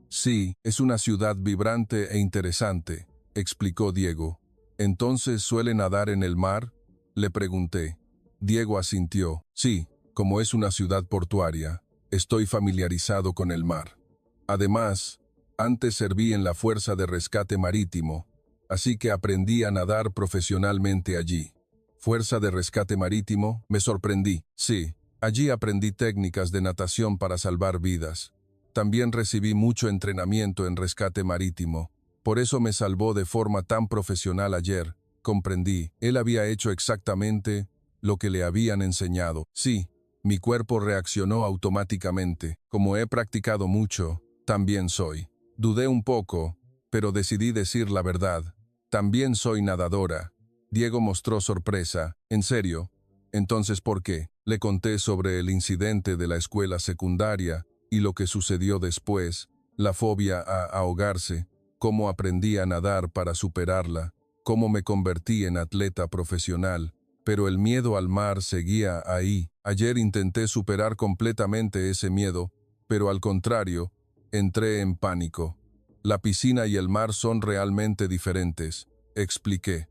Sí, es una ciudad vibrante e interesante, explicó Diego. ¿Entonces suele nadar en el mar?, le pregunté. Diego asintió. Sí, como es una ciudad portuaria, estoy familiarizado con el mar. Además, antes serví en la Fuerza de Rescate Marítimo, así que aprendí a nadar profesionalmente allí. ¿Fuerza de Rescate Marítimo? Me sorprendí. Sí, allí aprendí técnicas de natación para salvar vidas. También recibí mucho entrenamiento en rescate marítimo. Por eso me salvó de forma tan profesional ayer. Comprendí, él había hecho exactamente lo que le habían enseñado. Sí, mi cuerpo reaccionó automáticamente. Como he practicado mucho, también soy. Dudé un poco, pero decidí decir la verdad. También soy nadadora. Diego mostró sorpresa. ¿En serio? Entonces, ¿por qué? Le conté sobre el incidente de la escuela secundaria y lo que sucedió después, la fobia a ahogarse, cómo aprendí a nadar para superarla, cómo me convertí en atleta profesional, pero el miedo al mar seguía ahí. Ayer intenté superar completamente ese miedo, pero al contrario, entré en pánico. La piscina y el mar son realmente diferentes, expliqué.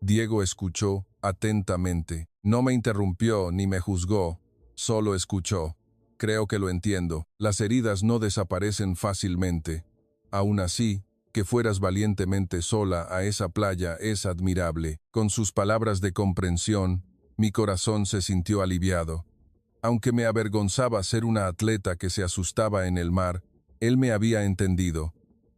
Diego escuchó atentamente. No me interrumpió ni me juzgó, solo escuchó. Creo que lo entiendo. Las heridas no desaparecen fácilmente. Aún así, que fueras valientemente sola a esa playa es admirable. Con sus palabras de comprensión, mi corazón se sintió aliviado. Aunque me avergonzaba ser una atleta que se asustaba en el mar, él me había entendido.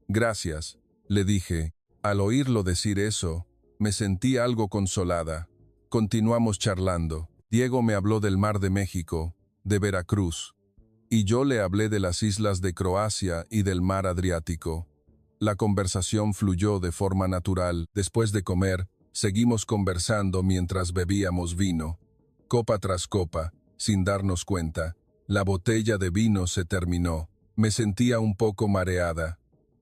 Gracias, le dije. Al oírlo decir eso, me sentí algo consolada. Continuamos charlando. Diego me habló del Mar de México, de Veracruz, y yo le hablé de las islas de Croacia y del Mar Adriático. La conversación fluyó de forma natural. Después de comer, seguimos conversando mientras bebíamos vino. Copa tras copa, sin darnos cuenta, la botella de vino se terminó. Me sentía un poco mareada.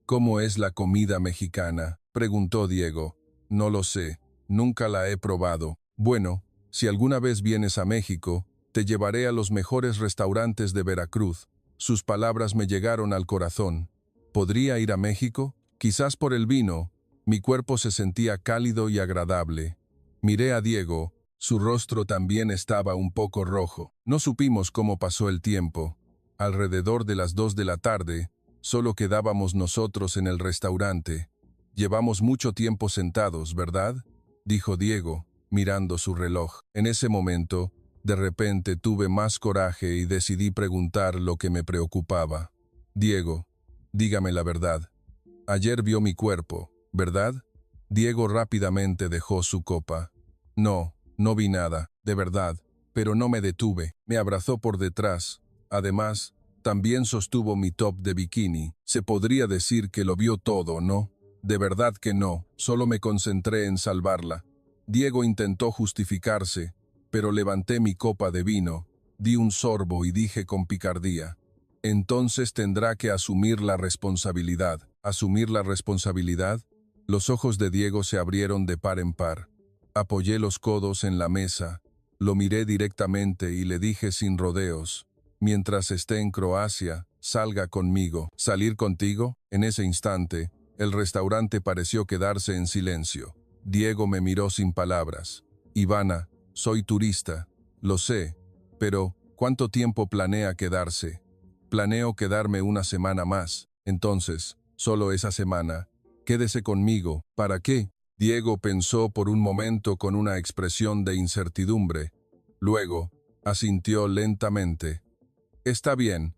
¿Cómo es la comida mexicana?, preguntó Diego. No lo sé, nunca la he probado. Bueno, si alguna vez vienes a México, te llevaré a los mejores restaurantes de Veracruz. Sus palabras me llegaron al corazón. ¿Podría ir a México? Quizás por el vino. Mi cuerpo se sentía cálido y agradable. Miré a Diego. Su rostro también estaba un poco rojo. No supimos cómo pasó el tiempo. Alrededor de las 2 de la tarde, solo quedábamos nosotros en el restaurante. Llevamos mucho tiempo sentados, ¿verdad?, dijo Diego, mirando su reloj. En ese momento, De repente tuve más coraje y decidí preguntar lo que me preocupaba. Diego, dígame la verdad. Ayer vio mi cuerpo, ¿verdad? Diego rápidamente dejó su copa. No, no vi nada, de verdad, pero no me detuve. Me abrazó por detrás. Además, también sostuvo mi top de bikini. Se podría decir que lo vio todo, ¿no? De verdad que no, solo me concentré en salvarla. Diego intentó justificarse, pero levanté mi copa de vino, di un sorbo y dije con picardía: entonces tendrá que asumir la responsabilidad. ¿Asumir la responsabilidad? Los ojos de Diego se abrieron de par en par. Apoyé los codos en la mesa, lo miré directamente y le dije sin rodeos: mientras esté en Croacia, salga conmigo. ¿Salir contigo? En ese instante, el restaurante pareció quedarse en silencio. Diego me miró sin palabras. Ivana, soy turista, lo sé, pero ¿cuánto tiempo planea quedarse? Planeo quedarme una semana más. Entonces, solo esa semana. Quédese conmigo. ¿Para qué? Diego pensó por un momento con una expresión de incertidumbre. Luego, asintió lentamente. Está bien.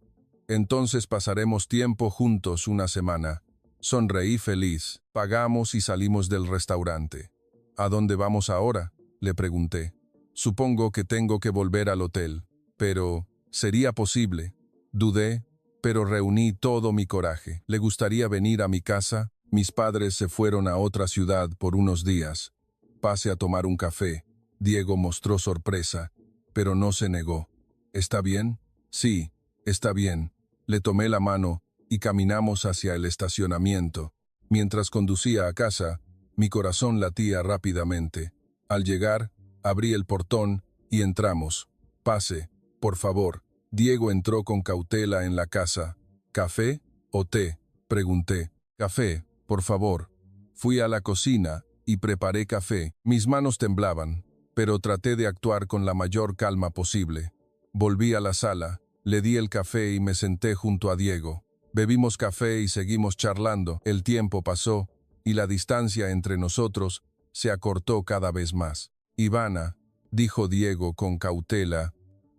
Entonces pasaremos tiempo juntos una semana. Sonreí feliz. Pagamos y salimos del restaurante. ¿A dónde vamos ahora?, le pregunté. Supongo que tengo que volver al hotel. Pero, ¿sería posible? Dudé, pero reuní todo mi coraje. ¿Le gustaría venir a mi casa? Mis padres se fueron a otra ciudad por unos días. Pase a tomar un café. Diego mostró sorpresa, pero no se negó. ¿Está bien? Sí, está bien. Le tomé la mano y caminamos hacia el estacionamiento. Mientras conducía a casa, mi corazón latía rápidamente. Al llegar, abrí el portón y entramos. Pase, por favor. Diego entró con cautela en la casa. ¿Café o té?, pregunté. Café, por favor. Fui a la cocina y preparé café. Mis manos temblaban, pero traté de actuar con la mayor calma posible. Volví a la sala, le di el café y me senté junto a Diego. Bebimos café y seguimos charlando. El tiempo pasó y la distancia entre nosotros se acortó cada vez más. Ivana, dijo Diego con cautela,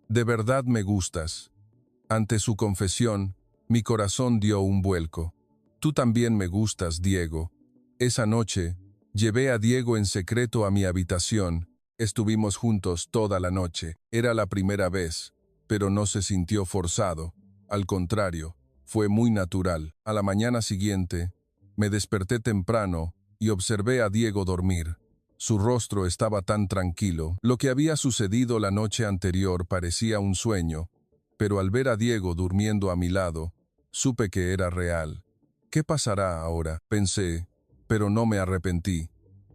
de verdad me gustas. Ante su confesión, mi corazón dio un vuelco. Tú también me gustas, Diego. Esa noche, llevé a Diego en secreto a mi habitación. Estuvimos juntos toda la noche. Era la primera vez, pero no se sintió forzado. Al contrario, fue muy natural. A la mañana siguiente, me desperté temprano y observé a Diego dormir. Su rostro estaba tan tranquilo. Lo que había sucedido la noche anterior parecía un sueño, pero al ver a Diego durmiendo a mi lado, supe que era real. ¿Qué pasará ahora?, pensé, pero no me arrepentí.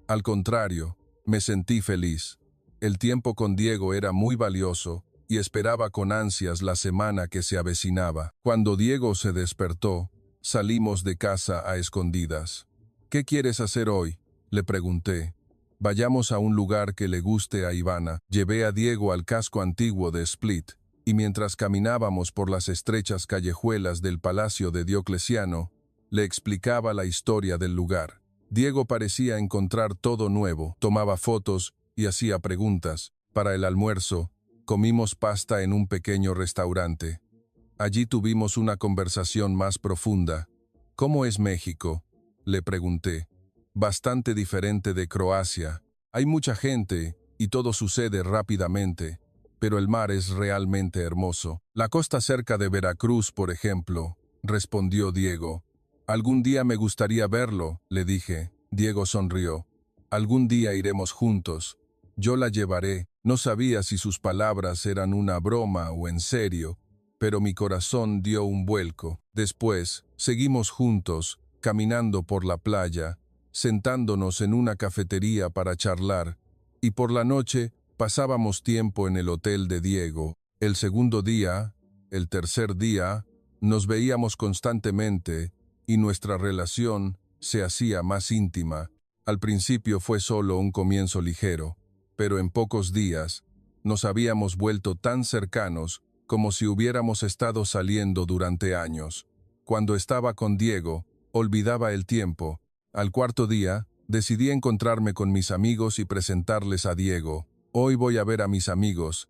Al contrario, me sentí feliz. El tiempo con Diego era muy valioso y esperaba con ansias la semana que se avecinaba. Cuando Diego se despertó, salimos de casa a escondidas. ¿Qué quieres hacer hoy?, le pregunté. Vayamos a un lugar que le guste a Ivana. Llevé a Diego al casco antiguo de Split, y mientras caminábamos por las estrechas callejuelas del Palacio de Diocleciano, le explicaba la historia del lugar. Diego parecía encontrar todo nuevo, tomaba fotos y hacía preguntas. Para el almuerzo, comimos pasta en un pequeño restaurante. Allí tuvimos una conversación más profunda. ¿Cómo es México?, le pregunté. Bastante diferente de Croacia. Hay mucha gente y todo sucede rápidamente, pero el mar es realmente hermoso. La costa cerca de Veracruz, por ejemplo, respondió Diego. Algún día me gustaría verlo, le dije. Diego sonrió. Algún día iremos juntos. Yo la llevaré. No sabía si sus palabras eran una broma o en serio, pero mi corazón dio un vuelco. Después, seguimos juntos, caminando por la playa, sentándonos en una cafetería para charlar, y por la noche pasábamos tiempo en el hotel de Diego. El segundo día, el tercer día, nos veíamos constantemente y nuestra relación se hacía más íntima. Al principio fue solo un comienzo ligero, pero en pocos días nos habíamos vuelto tan cercanos como si hubiéramos estado saliendo durante años. Cuando estaba con Diego, olvidaba el tiempo. Al cuarto día, decidí encontrarme con mis amigos y presentarles a Diego. Hoy voy a ver a mis amigos,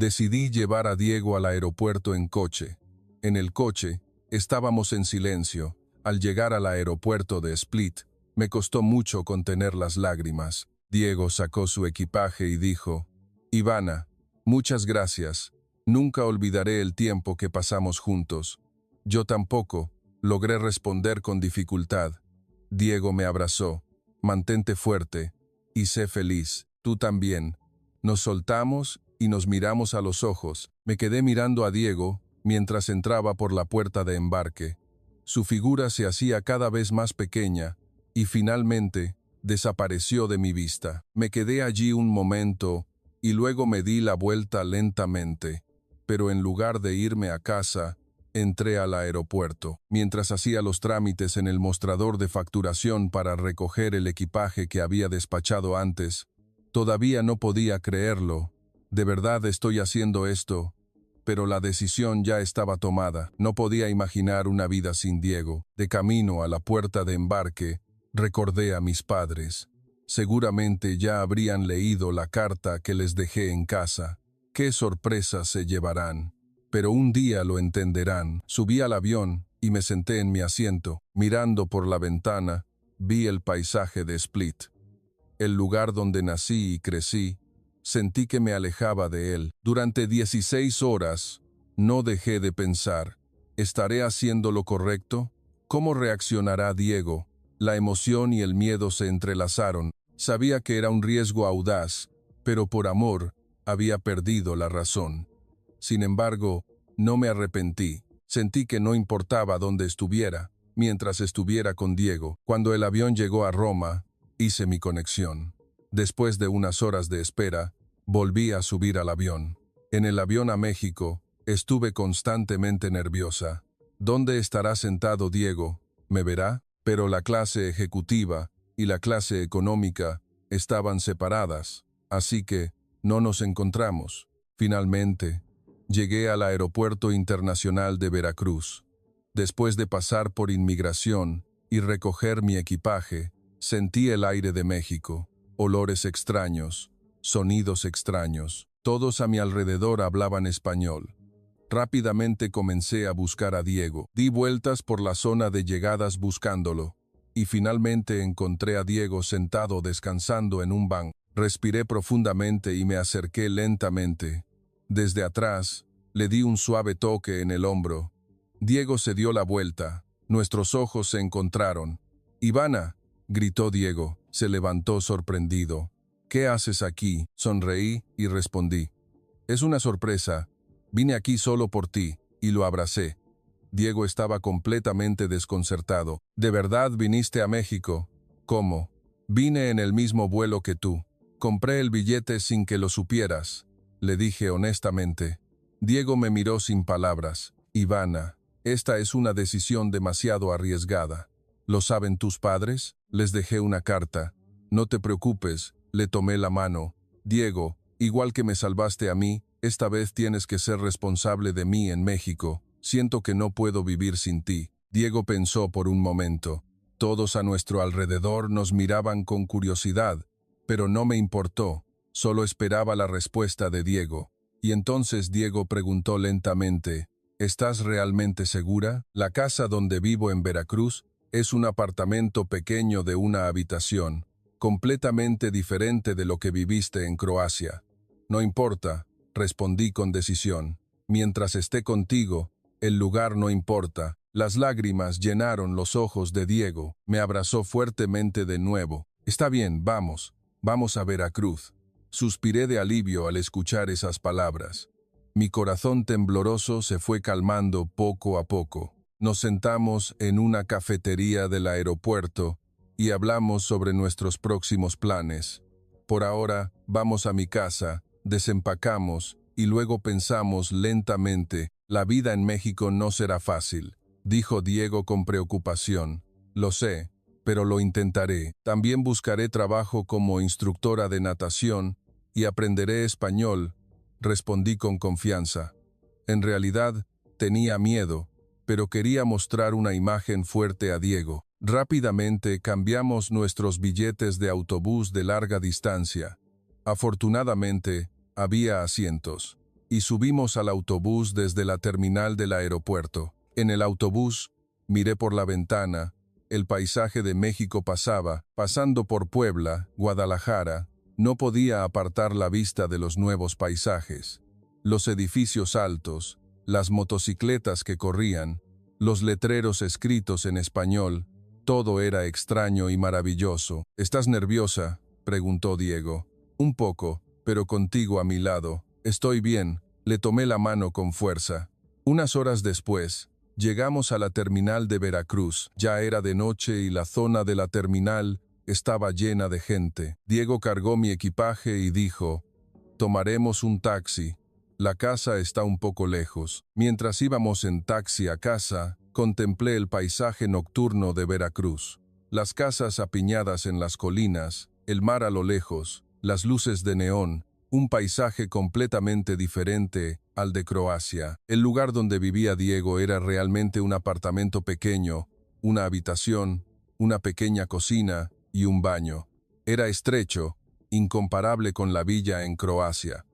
Decidí llevar a Diego al aeropuerto en coche. En el coche, estábamos en silencio. Al llegar al aeropuerto de Split, me costó mucho contener las lágrimas. Diego sacó su equipaje y dijo: «Ivana, muchas gracias. Nunca olvidaré el tiempo que pasamos juntos». Yo tampoco, logré responder con dificultad. Diego me abrazó. «Mantente fuerte y sé feliz. Tú también». Nos soltamos y nos miramos a los ojos. Me quedé mirando a Diego mientras entraba por la puerta de embarque. Su figura se hacía cada vez más pequeña y finalmente desapareció de mi vista. Me quedé allí un momento y luego me di la vuelta lentamente, pero en lugar de irme a casa, entré al aeropuerto. Mientras hacía los trámites en el mostrador de facturación para recoger el equipaje que había despachado antes, todavía no podía creerlo. De verdad estoy haciendo esto, pero la decisión ya estaba tomada. No podía imaginar una vida sin Diego. De camino a la puerta de embarque, recordé a mis padres. Seguramente ya habrían leído la carta que les dejé en casa. Qué sorpresas se llevarán. Pero un día lo entenderán. Subí al avión y me senté en mi asiento. Mirando por la ventana, vi el paisaje de Split. El lugar donde nací y crecí. Sentí que me alejaba de él. Durante 16 horas, no dejé de pensar: ¿estaré haciendo lo correcto? ¿Cómo reaccionará Diego? La emoción y el miedo se entrelazaron. Sabía que era un riesgo audaz, pero por amor había perdido la razón. Sin embargo, no me arrepentí. Sentí que no importaba dónde estuviera, mientras estuviera con Diego. Cuando el avión llegó a Roma, hice mi conexión. Después de unas horas de espera, volví a subir al avión. En el avión a México, estuve constantemente nerviosa. ¿Dónde estará sentado Diego? ¿Me verá? Pero la clase ejecutiva y la clase económica estaban separadas, así que no nos encontramos. Finalmente, llegué al Aeropuerto Internacional de Veracruz. Después de pasar por inmigración y recoger mi equipaje, sentí el aire de México, olores extraños, sonidos extraños. Todos a mi alrededor hablaban español. Rápidamente comencé a buscar a Diego. Di vueltas por la zona de llegadas buscándolo, y finalmente encontré a Diego sentado descansando en un banco. Respiré profundamente y me acerqué lentamente. Desde atrás, le di un suave toque en el hombro. Diego se dio la vuelta. Nuestros ojos se encontraron. «Ivana», gritó Diego. Se levantó sorprendido. «¿Qué haces aquí?». Sonreí y respondí: «Es una sorpresa. Vine aquí solo por ti», y lo abracé. Diego estaba completamente desconcertado. «¿De verdad viniste a México?». «¿Cómo?». «Vine en el mismo vuelo que tú. Compré el billete sin que lo supieras», le dije honestamente. Diego me miró sin palabras. «Ivana, esta es una decisión demasiado arriesgada. ¿Lo saben tus padres? Les dejé una carta». «No te preocupes», le tomé la mano. «Diego, igual que me salvaste a mí, esta vez tienes que ser responsable de mí en México. Siento que no puedo vivir sin ti». Diego pensó por un momento. Todos a nuestro alrededor nos miraban con curiosidad, pero no me importó. Solo esperaba la respuesta de Diego. Y entonces Diego preguntó lentamente: «¿Estás realmente segura? La casa donde vivo en Veracruz es un apartamento pequeño de una habitación, completamente diferente de lo que viviste en Croacia». «No importa», respondí con decisión. «Mientras esté contigo, el lugar no importa». Las lágrimas llenaron los ojos de Diego. Me abrazó fuertemente de nuevo. «Está bien, vamos a Veracruz». Suspiré de alivio al escuchar esas palabras. Mi corazón tembloroso se fue calmando poco a poco. Nos sentamos en una cafetería del aeropuerto y hablamos sobre nuestros próximos planes. «Por ahora, vamos a mi casa», desempacamos y luego pensamos lentamente. «La vida en México no será fácil», dijo Diego con preocupación. «Lo sé, pero lo intentaré. También buscaré trabajo como instructora de natación y aprenderé español», respondí con confianza. En realidad, tenía miedo, pero quería mostrar una imagen fuerte a Diego. Rápidamente cambiamos nuestros billetes de autobús de larga distancia. Afortunadamente, había asientos. y subimos al autobús desde la terminal del aeropuerto. En el autobús, miré por la ventana. El paisaje de México pasaba, pasando por Puebla, Guadalajara. No podía apartar la vista de los nuevos paisajes. Los edificios altos, las motocicletas que corrían, los letreros escritos en español, todo era extraño y maravilloso. ¿Estás nerviosa?, preguntó Diego. Un poco, pero contigo a mi lado. Estoy bien, le tomé la mano con fuerza. Unas horas después, llegamos a la terminal de Veracruz. Ya era de noche y la zona de la terminal estaba llena de gente. Diego cargó mi equipaje y dijo: «Tomaremos un taxi. La casa está un poco lejos». Mientras íbamos en taxi a casa, contemplé el paisaje nocturno de Veracruz. Las casas apiñadas en las colinas, el mar a lo lejos, las luces de neón, un paisaje completamente diferente al de Croacia. El lugar donde vivía Diego era realmente un apartamento pequeño, una habitación, una pequeña cocina y un baño. Era estrecho, incomparable con la villa en Croacia.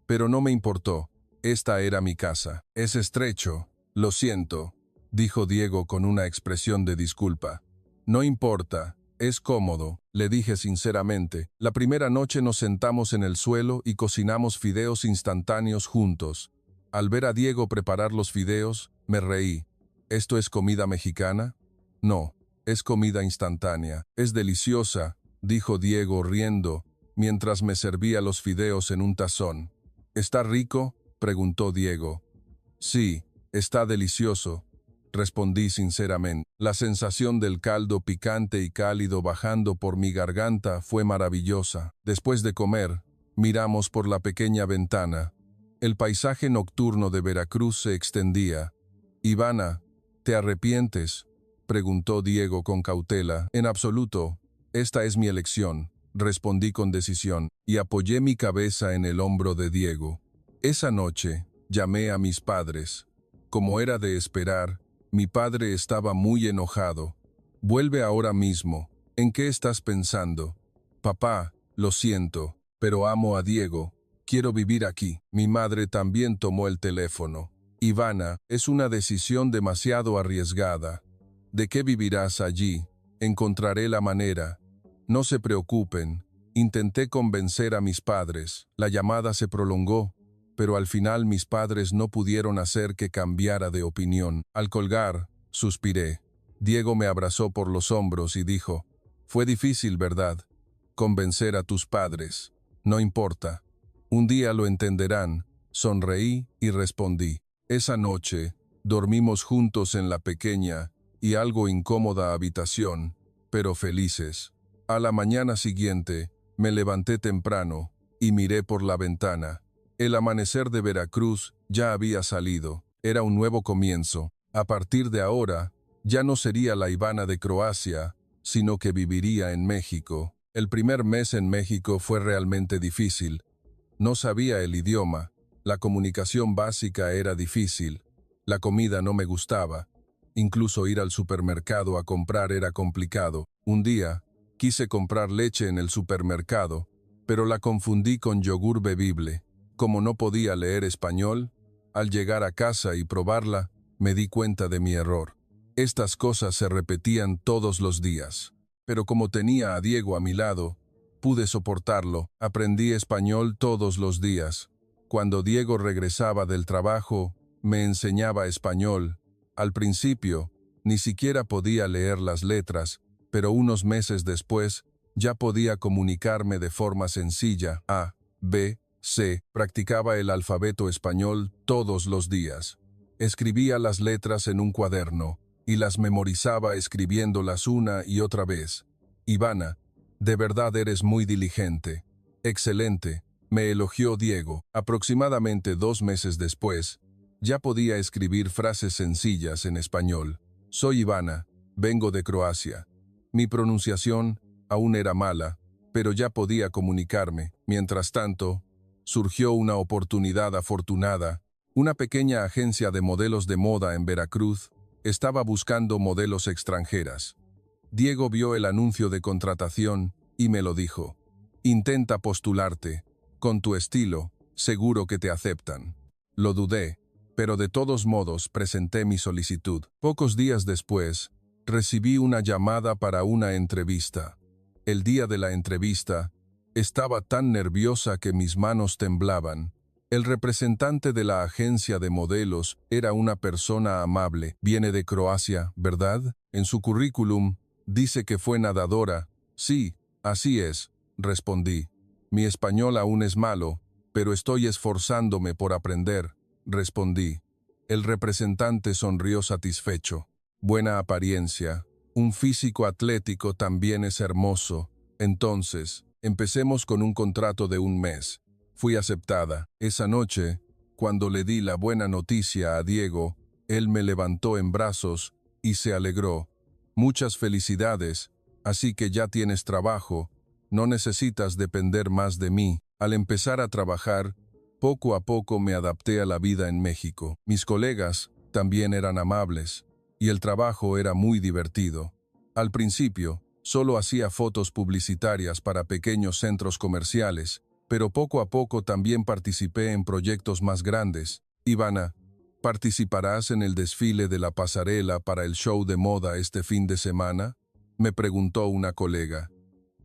Pero no me importó, esta era mi casa. «Es estrecho, lo siento», dijo Diego con una expresión de disculpa. «No importa, es cómodo», le dije sinceramente. La primera noche nos sentamos en el suelo y cocinamos fideos instantáneos juntos. Al ver a Diego preparar los fideos, me reí. «¿Esto es comida mexicana?» «No, es comida instantánea. Es deliciosa», dijo Diego riendo, mientras me servía los fideos en un tazón. «¿Está rico?», preguntó Diego. «Sí, está delicioso», respondí sinceramente. La sensación del caldo picante y cálido bajando por mi garganta fue maravillosa. Después de comer, miramos por la pequeña ventana. El paisaje nocturno de Veracruz se extendía. «Ivana, ¿te arrepientes?», preguntó Diego con cautela. «En absoluto, esta es mi elección», respondí con decisión, y apoyé mi cabeza en el hombro de Diego. Esa noche, llamé a mis padres. Como era de esperar, mi padre estaba muy enojado. «Vuelve ahora mismo. ¿En qué estás pensando?» «Papá, lo siento, pero amo a Diego. Quiero vivir aquí». Mi madre también tomó el teléfono. «Ivana, es una decisión demasiado arriesgada. ¿De qué vivirás allí? Encontraré la manera. No se preocupen». Intenté convencer a mis padres. La llamada se prolongó, pero al final mis padres no pudieron hacer que cambiara de opinión. Al colgar, suspiré. Diego me abrazó por los hombros y dijo: «Fue difícil, ¿verdad? Convencer a tus padres. No importa. Un día lo entenderán». Sonreí y respondí. Esa noche, dormimos juntos en la pequeña y algo incómoda habitación, pero felices. A la mañana siguiente, me levanté temprano y miré por la ventana. El amanecer de Veracruz ya había salido. Era un nuevo comienzo. A partir de ahora, ya no sería la Ivana de Croacia, sino que viviría en México. El primer mes en México fue realmente difícil. No sabía el idioma. La comunicación básica era difícil. La comida no me gustaba. Incluso ir al supermercado a comprar era complicado. Un día, quise comprar leche en el supermercado, pero la confundí con yogur bebible. Como no podía leer español, al llegar a casa y probarla, me di cuenta de mi error. Estas cosas se repetían todos los días. Pero como tenía a Diego a mi lado, pude soportarlo. Aprendí español todos los días. Cuando Diego regresaba del trabajo, me enseñaba español. Al principio, ni siquiera podía leer las letras, pero unos meses después, ya podía comunicarme de forma sencilla. A, B, C. Practicaba el alfabeto español todos los días. Escribía las letras en un cuaderno y las memorizaba escribiéndolas una y otra vez. «Ivana, de verdad eres muy diligente». «Excelente», me elogió Diego. Aproximadamente 2 meses después, ya podía escribir frases sencillas en español. «Soy Ivana, vengo de Croacia». Mi pronunciación aún era mala, pero ya podía comunicarme. Mientras tanto, surgió una oportunidad afortunada. Una pequeña agencia de modelos de moda en Veracruz estaba buscando modelos extranjeras. Diego vio el anuncio de contratación y me lo dijo: «Intenta postularte. Con tu estilo, seguro que te aceptan». Lo dudé, pero de todos modos presenté mi solicitud. Pocos días después, recibí una llamada para una entrevista. El día de la entrevista, estaba tan nerviosa que mis manos temblaban. El representante de la agencia de modelos era una persona amable. Viene de Croacia, ¿verdad? En su currículum, dice que fue nadadora. Sí, así es, respondí. Mi español aún es malo, pero estoy esforzándome por aprender, respondí. El representante sonrió satisfecho. Buena apariencia. Un físico atlético también es hermoso. Entonces, empecemos con un contrato de 1 mes. Fui aceptada. Esa noche, cuando le di la buena noticia a Diego, él me levantó en brazos y se alegró. Muchas felicidades, así que ya tienes trabajo, no necesitas depender más de mí. Al empezar a trabajar, poco a poco me adapté a la vida en México. Mis colegas también eran amables, y el trabajo era muy divertido. Al principio, solo hacía fotos publicitarias para pequeños centros comerciales, pero poco a poco también participé en proyectos más grandes. Ivana, ¿participarás en el desfile de la pasarela para el show de moda este fin de semana?, me preguntó una colega.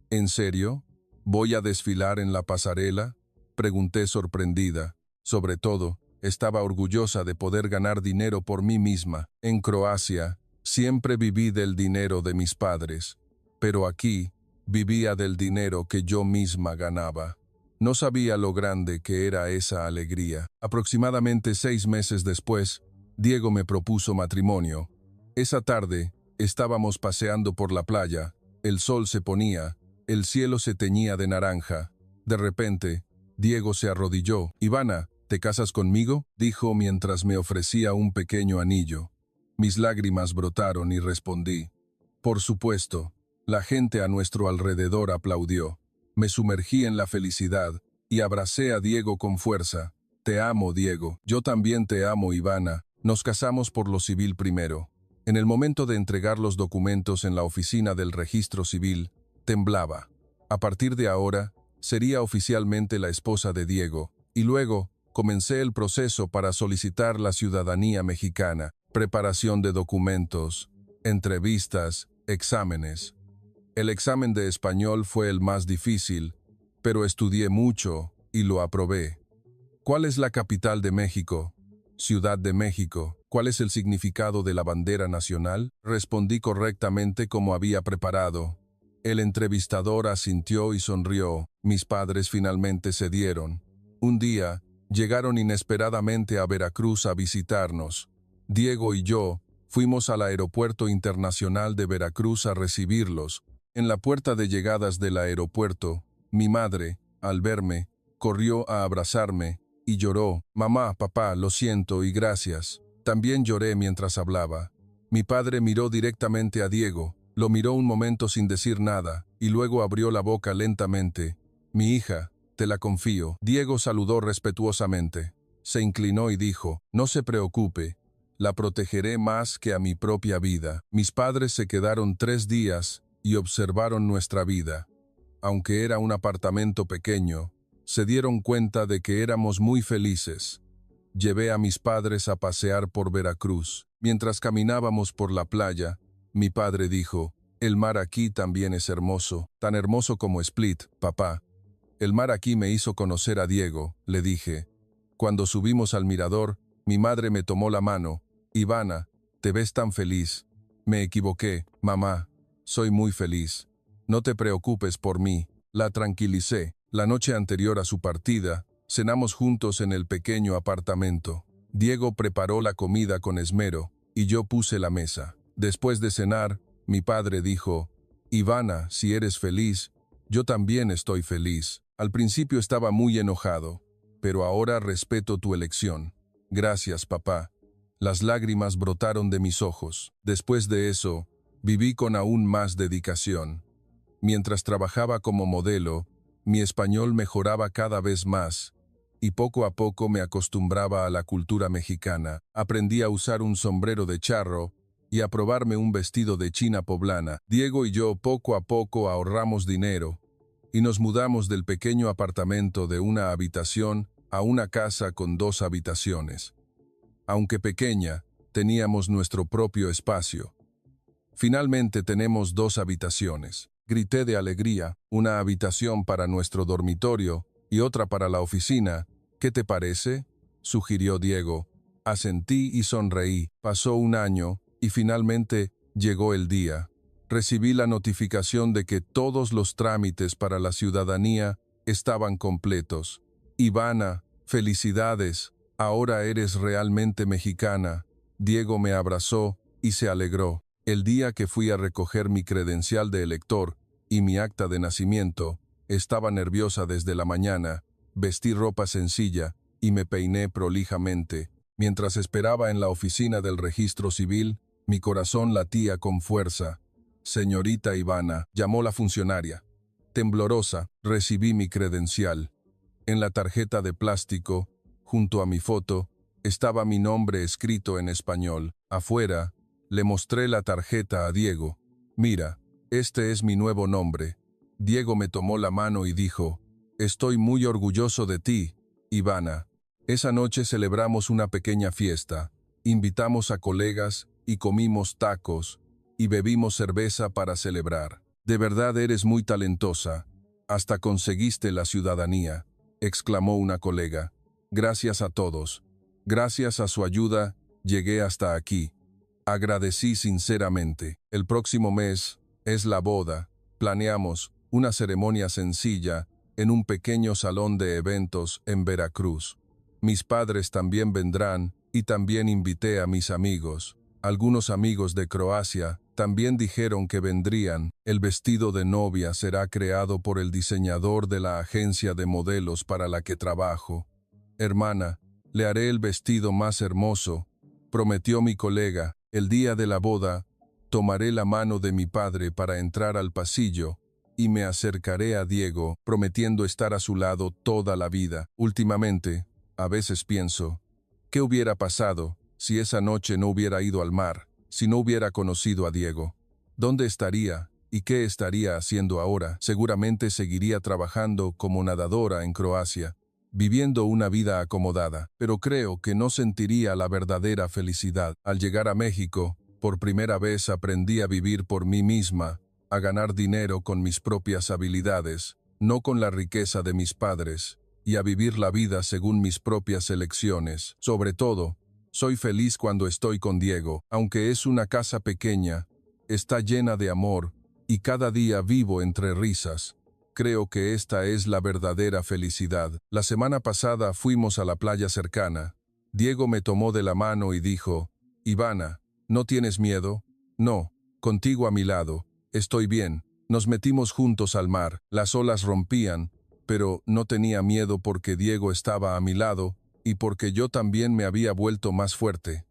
¿En serio? ¿Voy a desfilar en la pasarela?, pregunté sorprendida. Sobre todo, estaba orgullosa de poder ganar dinero por mí misma. En Croacia, siempre viví del dinero de mis padres, pero aquí vivía del dinero que yo misma ganaba. No sabía lo grande que era esa alegría. Aproximadamente 6 meses después, Diego me propuso matrimonio. Esa tarde, estábamos paseando por la playa, el sol se ponía, el cielo se teñía de naranja. De repente, Diego se arrodilló. «Ivana, ¿te casas conmigo?», dijo mientras me ofrecía un pequeño anillo. Mis lágrimas brotaron y respondí. Por supuesto. La gente a nuestro alrededor aplaudió. Me sumergí en la felicidad y abracé a Diego con fuerza. «Te amo, Diego». «Yo también te amo, Ivana». Nos casamos por lo civil primero. En el momento de entregar los documentos en la oficina del registro civil, temblaba. A partir de ahora, sería oficialmente la esposa de Diego, y luego comencé el proceso para solicitar la ciudadanía mexicana, preparación de documentos, entrevistas, exámenes. El examen de español fue el más difícil, pero estudié mucho y lo aprobé. ¿Cuál es la capital de México? Ciudad de México. ¿Cuál es el significado de la bandera nacional? Respondí correctamente como había preparado. El entrevistador asintió y sonrió. Mis padres finalmente cedieron. Un día, llegaron inesperadamente a Veracruz a visitarnos. Diego y yo fuimos al Aeropuerto Internacional de Veracruz a recibirlos. En la puerta de llegadas del aeropuerto, mi madre, al verme, corrió a abrazarme y lloró. «Mamá, papá, lo siento y gracias». También lloré mientras hablaba. Mi padre miró directamente a Diego, lo miró un momento sin decir nada, y luego abrió la boca lentamente. «Mi hija, te la confío». Diego saludó respetuosamente. Se inclinó y dijo: «No se preocupe, la protegeré más que a mi propia vida». Mis padres se quedaron 3 días y observaron nuestra vida. Aunque era un apartamento pequeño, se dieron cuenta de que éramos muy felices. Llevé a mis padres a pasear por Veracruz. Mientras caminábamos por la playa, mi padre dijo: «El mar aquí también es hermoso, tan hermoso como Split, papá». «El mar aquí me hizo conocer a Diego», le dije. Cuando subimos al mirador, mi madre me tomó la mano. «Ivana, te ves tan feliz». Me equivoqué, mamá. Soy muy feliz. No te preocupes por mí. La tranquilicé. La noche anterior a su partida, cenamos juntos en el pequeño apartamento. Diego preparó la comida con esmero, y yo puse la mesa. Después de cenar, mi padre dijo: «Ivana, si eres feliz, yo también estoy feliz». Al principio estaba muy enojado, pero ahora respeto tu elección. «Gracias, papá». Las lágrimas brotaron de mis ojos. Después de eso, viví con aún más dedicación. Mientras trabajaba como modelo, mi español mejoraba cada vez más, y poco a poco me acostumbraba a la cultura mexicana. Aprendí a usar un sombrero de charro y a probarme un vestido de china poblana. Diego y yo poco a poco ahorramos dinero y nos mudamos del pequeño apartamento de una habitación a una casa con 2 habitaciones. Aunque pequeña, teníamos nuestro propio espacio. Finalmente tenemos 2 habitaciones. Grité de alegría, una habitación para nuestro dormitorio y otra para la oficina. ¿Qué te parece?, sugirió Diego. Asentí y sonreí. Pasó un año y finalmente llegó el día. Recibí la notificación de que todos los trámites para la ciudadanía estaban completos. Ivana, felicidades, ahora eres realmente mexicana. Diego me abrazó y se alegró. El día que fui a recoger mi credencial de elector y mi acta de nacimiento, estaba nerviosa desde la mañana, vestí ropa sencilla y me peiné prolijamente. Mientras esperaba en la oficina del registro civil, mi corazón latía con fuerza. Señorita Ivana, llamó la funcionaria. Temblorosa, recibí mi credencial. En la tarjeta de plástico, junto a mi foto, estaba mi nombre escrito en español. Afuera, le mostré la tarjeta a Diego. Mira, este es mi nuevo nombre. Diego me tomó la mano y dijo, estoy muy orgulloso de ti, Ivana. Esa noche celebramos una pequeña fiesta. Invitamos a colegas y comimos tacos y bebimos cerveza para celebrar. De verdad eres muy talentosa. Hasta conseguiste la ciudadanía, exclamó una colega. Gracias a todos. Gracias a su ayuda, llegué hasta aquí. Agradecí sinceramente. El próximo mes es la boda. Planeamos una ceremonia sencilla en un pequeño salón de eventos en Veracruz. Mis padres también vendrán y también invité a mis amigos. Algunos amigos de Croacia también dijeron que vendrían. El vestido de novia será creado por el diseñador de la agencia de modelos para la que trabajo. Hermana, le haré el vestido más hermoso, prometió mi colega. El día de la boda, tomaré la mano de mi padre para entrar al pasillo y me acercaré a Diego, prometiendo estar a su lado toda la vida. Últimamente, a veces pienso, ¿qué hubiera pasado si esa noche no hubiera ido al mar, si no hubiera conocido a Diego? ¿Dónde estaría y qué estaría haciendo ahora? Seguramente seguiría trabajando como nadadora en Croacia, viviendo una vida acomodada, pero creo que no sentiría la verdadera felicidad. Al llegar a México, por primera vez aprendí a vivir por mí misma, a ganar dinero con mis propias habilidades, no con la riqueza de mis padres, y a vivir la vida según mis propias elecciones. Sobre todo, soy feliz cuando estoy con Diego, aunque es una casa pequeña, está llena de amor, y cada día vivo entre risas. Creo que esta es la verdadera felicidad. La semana pasada fuimos a la playa cercana. Diego me tomó de la mano y dijo, Ivana, ¿no tienes miedo? No, contigo a mi lado, estoy bien. Nos metimos juntos al mar, las olas rompían, pero no tenía miedo porque Diego estaba a mi lado y porque yo también me había vuelto más fuerte.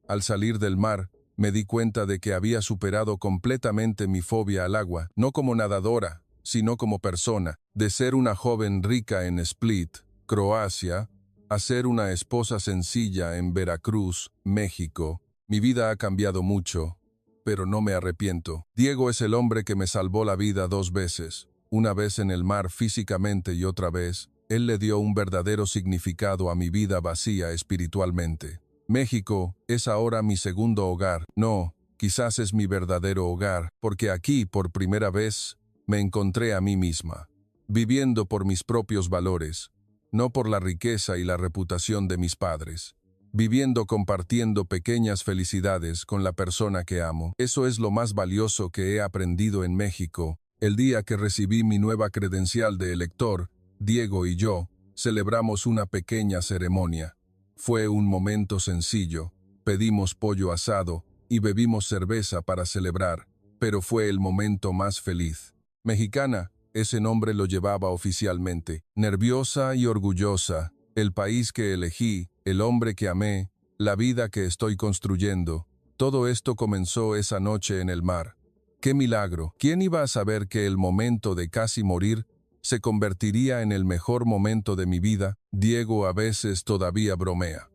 Al salir del mar, me di cuenta de que había superado completamente mi fobia al agua, no como nadadora, sino como persona, de ser una joven rica en Split, Croacia, a ser una esposa sencilla en Veracruz, México. Mi vida ha cambiado mucho, pero no me arrepiento. Diego es el hombre que me salvó la vida 2 veces, una vez en el mar físicamente y otra vez, él le dio un verdadero significado a mi vida vacía espiritualmente. México es ahora mi segundo hogar. No, quizás es mi verdadero hogar, porque aquí, por primera vez, me encontré a mí misma, viviendo por mis propios valores, no por la riqueza y la reputación de mis padres, viviendo compartiendo pequeñas felicidades con la persona que amo. Eso es lo más valioso que he aprendido en México. El día que recibí mi nueva credencial de elector, Diego y yo celebramos una pequeña ceremonia. Fue un momento sencillo, pedimos pollo asado y bebimos cerveza para celebrar, pero fue el momento más feliz. Mexicana, ese nombre lo llevaba oficialmente. Nerviosa y orgullosa, el país que elegí, el hombre que amé, la vida que estoy construyendo. Todo esto comenzó esa noche en el mar. ¡Qué milagro! ¿Quién iba a saber que el momento de casi morir se convertiría en el mejor momento de mi vida? Diego a veces todavía bromea.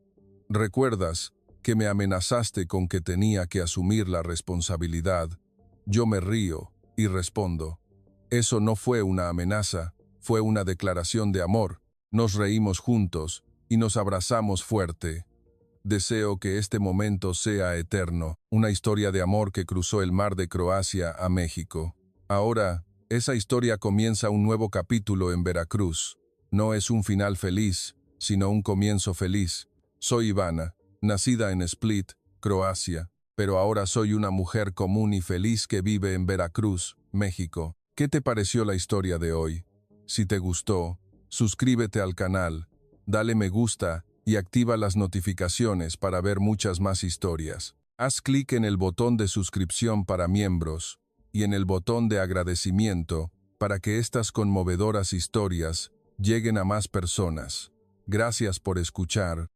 ¿Recuerdas que me amenazaste con que tenía que asumir la responsabilidad? Yo me río y respondo, eso no fue una amenaza, fue una declaración de amor. nos reímos juntos y nos abrazamos fuerte. Deseo que este momento sea eterno, una historia de amor que cruzó el mar de Croacia a México. Ahora, esa historia comienza un nuevo capítulo en Veracruz. No es un final feliz, sino un comienzo feliz. Soy Ivana, nacida en Split, Croacia, pero ahora soy una mujer común y feliz que vive en Veracruz, México. ¿Qué te pareció la historia de hoy? Si te gustó, suscríbete al canal, dale me gusta y activa las notificaciones para ver muchas más historias. Haz clic en el botón de suscripción para miembros y en el botón de agradecimiento para que estas conmovedoras historias lleguen a más personas. Gracias por escuchar.